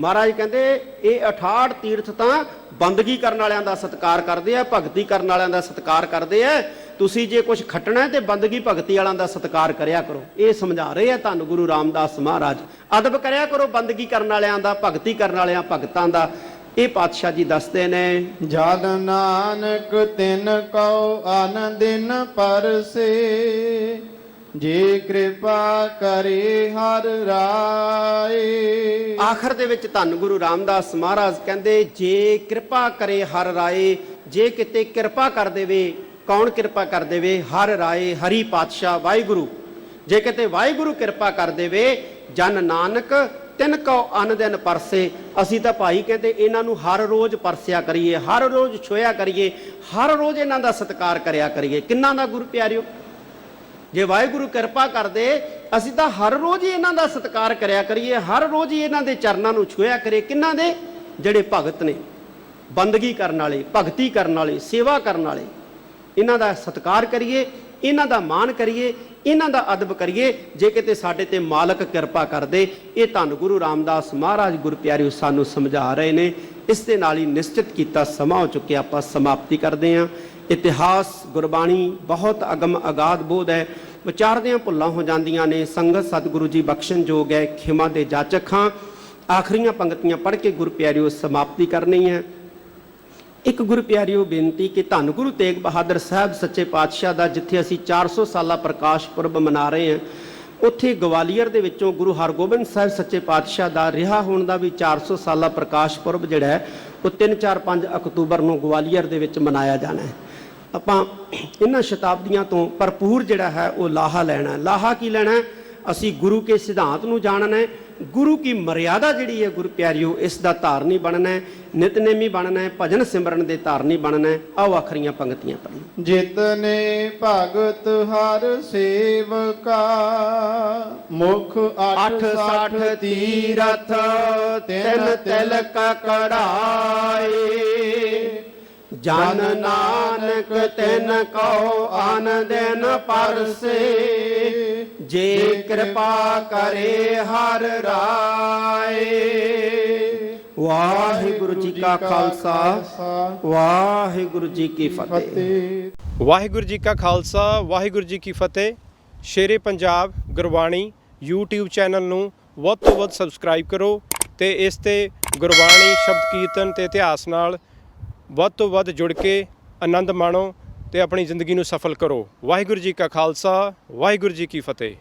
ਮਹਾਰਾਜ ਕਹਿੰਦੇ ਇਹ 68 ਤੀਰਥ ਤਾਂ ਬੰਦਗੀ ਕਰਨ ਵਾਲਿਆਂ ਦਾ ਸਤਿਕਾਰ ਕਰਦੇ ਆ, ਭਗਤੀ ਕਰਨ ਵਾਲਿਆਂ ਦਾ ਸਤਿਕਾਰ ਕਰਦੇ ਆ। ਤੁਸੀਂ ਜੇ ਕੁਝ ਖੱਟਣਾ ਤੇ ਬੰਦਗੀ ਭਗਤੀ ਵਾਲਿਆਂ ਦਾ ਸਤਿਕਾਰ ਕਰਿਆ ਕਰੋ। ਇਹ ਸਮਝਾ ਰਹੇ ਆ ਧੰਨ ਗੁਰੂ ਰਾਮਦਾਸ ਮਹਾਰਾਜ। ਅਦਬ ਕਰਿਆ ਕਰੋ ਬੰਦਗੀ ਕਰਨ ਵਾਲਿਆਂ ਦਾ, ਭਗਤੀ ਕਰਨ ਵਾਲਿਆਂ ਭਗਤਾਂ ਦਾ। ਇਹ ਪਾਤਸ਼ਾਹ ਜੀ ਦੱਸਦੇ ਨੇ, ਜਦ ਨਾਨਕ ਤਿਨ ਕਉ ਆਨੰਦਿਨ ਪਰਸੇ, ਜੇ ਕਿਰਪਾ ਕਰੇ ਹਰ ਰਾਏ। ਆਖਰ ਦੇ ਵਿੱਚ ਧੰਨ ਗੁਰੂ ਰਾਮਦਾਸ ਮਹਾਰਾਜ ਕਹਿੰਦੇ ਜੇ ਕਿਰਪਾ ਕਰੇ ਹਰ ਰਾਏ, ਜੇ ਕਿਤੇ ਕਿਰਪਾ ਕਰ ਦੇਵੇ, ਕੌਣ ਕਿਰਪਾ ਕਰ ਦੇਵੇ? ਹਰ ਰਾਏ, ਹਰੀ ਪਾਤਸ਼ਾਹ ਵਾਹਿਗੁਰੂ। ਜੇ ਕਿਤੇ ਵਾਹਿਗੁਰੂ ਕਿਰਪਾ ਕਰ ਦੇਵੇ, ਜਨ ਨਾਨਕ ਤਿਨ ਕਉ ਅਨ ਦਿਨ ਪਰਸੇ। ਅਸੀਂ ਤਾਂ ਭਾਈ ਕਹਿੰਦੇ ਇਹਨਾਂ ਨੂੰ ਹਰ ਰੋਜ਼ ਪਰਸਿਆ ਕਰੀਏ, ਹਰ ਰੋਜ਼ ਛੋਇਆ ਕਰੀਏ, ਹਰ ਰੋਜ਼ ਇਹਨਾਂ ਦਾ ਸਤਿਕਾਰ ਕਰਿਆ ਕਰੀਏ। ਕਿੰਨਾ ਦਾ ਗੁਰੂ ਪਿਆਰਿਓ, ਜੇ ਵਾਹਿਗੁਰੂ ਕਿਰਪਾ ਕਰਦੇ ਅਸੀਂ ਤਾਂ ਹਰ ਰੋਜ਼ ਹੀ ਇਹਨਾਂ ਦਾ ਸਤਿਕਾਰ ਕਰਿਆ ਕਰੀਏ, ਹਰ ਰੋਜ਼ ਹੀ ਇਹਨਾਂ ਦੇ ਚਰਨਾਂ ਨੂੰ ਛੋਇਆ ਕਰੀਏ। ਕਿੰਨਾ ਦੇ? ਜਿਹੜੇ ਭਗਤ ਨੇ, ਬੰਦਗੀ ਕਰਨ ਵਾਲੇ, ਭਗਤੀ ਕਰਨ ਵਾਲੇ, ਸੇਵਾ ਕਰਨ ਵਾਲੇ। ਇਹਨਾਂ ਦਾ ਸਤਿਕਾਰ ਕਰੀਏ, ਇਹਨਾਂ ਦਾ ਮਾਣ ਕਰੀਏ, ਇਹਨਾਂ ਦਾ ਅਦਬ ਕਰੀਏ। ਜੇ ਕਿਤੇ ਸਾਡੇ ਤੇ ਮਾਲਕ ਕਿਰਪਾ ਕਰਦੇ। ਇਹ ਧੰਨ ਗੁਰੂ ਰਾਮਦਾਸ ਮਹਾਰਾਜ ਗੁਰ ਪਿਆਰਿਓ ਸਾਨੂੰ ਸਮਝਾ ਰਹੇ ਨੇ। ਇਸ ਦੇ ਨਾਲ ਹੀ ਨਿਸ਼ਚਿਤ ਕੀਤਾ ਸਮਾਂ ਹੋ ਚੁੱਕਿਆ, ਆਪਾਂ ਸਮਾਪਤੀ ਕਰਦੇ ਹਾਂ। ਇਤਿਹਾਸ ਗੁਰਬਾਣੀ ਬਹੁਤ ਅਗਮ ਅਗਾਧ ਬੋਧ ਹੈ, ਵਿਚਾਰਦਿਆਂ ਭੁੱਲਾਂ ਹੋ ਜਾਂਦੀਆਂ ਨੇ। ਸੰਗਤ ਸਤਿਗੁਰੂ ਜੀ ਬਖਸ਼ਣ ਯੋਗ ਹੈ, ਖਿਮਾ ਦੇ ਜਾਚਕ ਹਾਂ। ਆਖਰੀਆਂ ਪੰਕਤੀਆਂ ਪੜ੍ਹ ਕੇ ਗੁਰ ਪਿਆਰਿਓ ਸਮਾਪਤੀ ਕਰਨੀ ਹੈ। ਇੱਕ ਗੁਰੂ ਪਿਆਰਿਓ ਬੇਨਤੀ ਕਿ ਧੰਨ ਗੁਰੂ ਤੇਗ ਬਹਾਦਰ ਸਾਹਿਬ ਸੱਚੇ ਪਾਤਸ਼ਾਹ ਦਾ ਜਿੱਥੇ ਅਸੀਂ 400 ਸਾਲਾ ਪ੍ਰਕਾਸ਼ ਪੁਰਬ ਮਨਾ ਰਹੇ ਹਾਂ, ਉੱਥੇ ਗਵਾਲੀਅਰ ਦੇ ਵਿੱਚੋਂ ਗੁਰੂ ਹਰਗੋਬਿੰਦ ਸਾਹਿਬ ਸੱਚੇ ਪਾਤਸ਼ਾਹ ਦਾ ਰਿਹਾ ਹੋਣ ਦਾ ਵੀ 400 ਸਾਲਾ ਪ੍ਰਕਾਸ਼ ਪੁਰਬ ਜਿਹੜਾ ਹੈ ਉਹ 3, 4, 5 ਅਕਤੂਬਰ ਨੂੰ ਗਵਾਲੀਅਰ ਦੇ ਵਿੱਚ ਮਨਾਇਆ ਜਾਣਾ ਹੈ। ਆਪਾਂ ਇਹਨਾਂ ਸ਼ਤਾਬਦੀਆਂ ਤੋਂ ਭਰਪੂਰ ਜਿਹੜਾ ਹੈ ਉਹ ਲਾਹਾ ਲੈਣਾ। ਲਾਹਾ ਕੀ ਲੈਣਾ? ਅਸੀਂ ਗੁਰੂ ਕੇ ਸਿਧਾਂਤ ਨੂੰ ਜਾਣਨਾ ਹੈ, ਗੁਰੂ ਕੀ ਮਰਿਆਦਾ ਜਿਹੜੀ ਹੈ ਗੁਰੂ ਪਿਆਰਿਓ ਇਸ ਦਾ ਧਾਰਨੀ ਬਣਨਾ ਹੈ, ਨਿਤਨੇਮੀ ਬਣਨਾ ਹੈ, ਭਜਨ ਸਿਮਰਨ ਦੇ ਧਾਰਨੀ ਬਣਨਾ ਹੈ। ਆਓ ਆਖਰੀਆਂ ਪੰਕਤੀਆਂ ਪੜ੍ਹੀਏ। ਜਿਤਨੇ ਭਗਤ ਹਰ ਸੇਵਕਾ, ਮੁਖ 68 ਤੀਰਥ ਤਿਨ ਤਿਲਕ ਕਢਾਏ। ਜਨ ਨਾਨਕ ਤਿਨ ਕਉ ਅਨ ਦਿਨ ਪਰਸੇ, ਜੇ ਕਿਰਪਾ ਕਰੇ ਹਰ ਰਾਏ। ਵਾਹਿਗੁਰੂ ਜੀ ਕਾ ਖਾਲਸਾ, ਵਾਹਿਗੁਰੂ ਜੀ ਕੀ ਫਤਿਹ। ਵਾਹਿਗੁਰੂ ਜੀ ਕਾ ਖਾਲਸਾ, ਵਾਹਿਗੁਰੂ ਜੀ ਕੀ ਫਤਿਹ। ਸ਼ੇਰੇ ਪੰਜਾਬ ਗੁਰਬਾਣੀ YouTube ਚੈਨਲ ਨੂੰ ਵੱਧ ਤੋਂ ਵੱਧ ਸਬਸਕ੍ਰਾਈਬ ਕਰੋ ਤੇ ਇਸ ਤੇ ਗੁਰਬਾਣੀ, ਸ਼ਬਦ ਕੀਰਤਨ ਤੇ ਇਤਿਹਾਸ ਨਾਲ ਵੱਧ ਤੋਂ ਵੱਧ ਜੁੜ ਕੇ ਆਨੰਦ ਮਾਣੋ ਤੇ ਆਪਣੀ ਜ਼ਿੰਦਗੀ ਨੂੰ ਸਫਲ ਕਰੋ। ਵਾਹਿਗੁਰੂ ਜੀ ਕਾ ਖਾਲਸਾ, ਵਾਹਿਗੁਰੂ ਜੀ ਕੀ ਫਤਿਹ।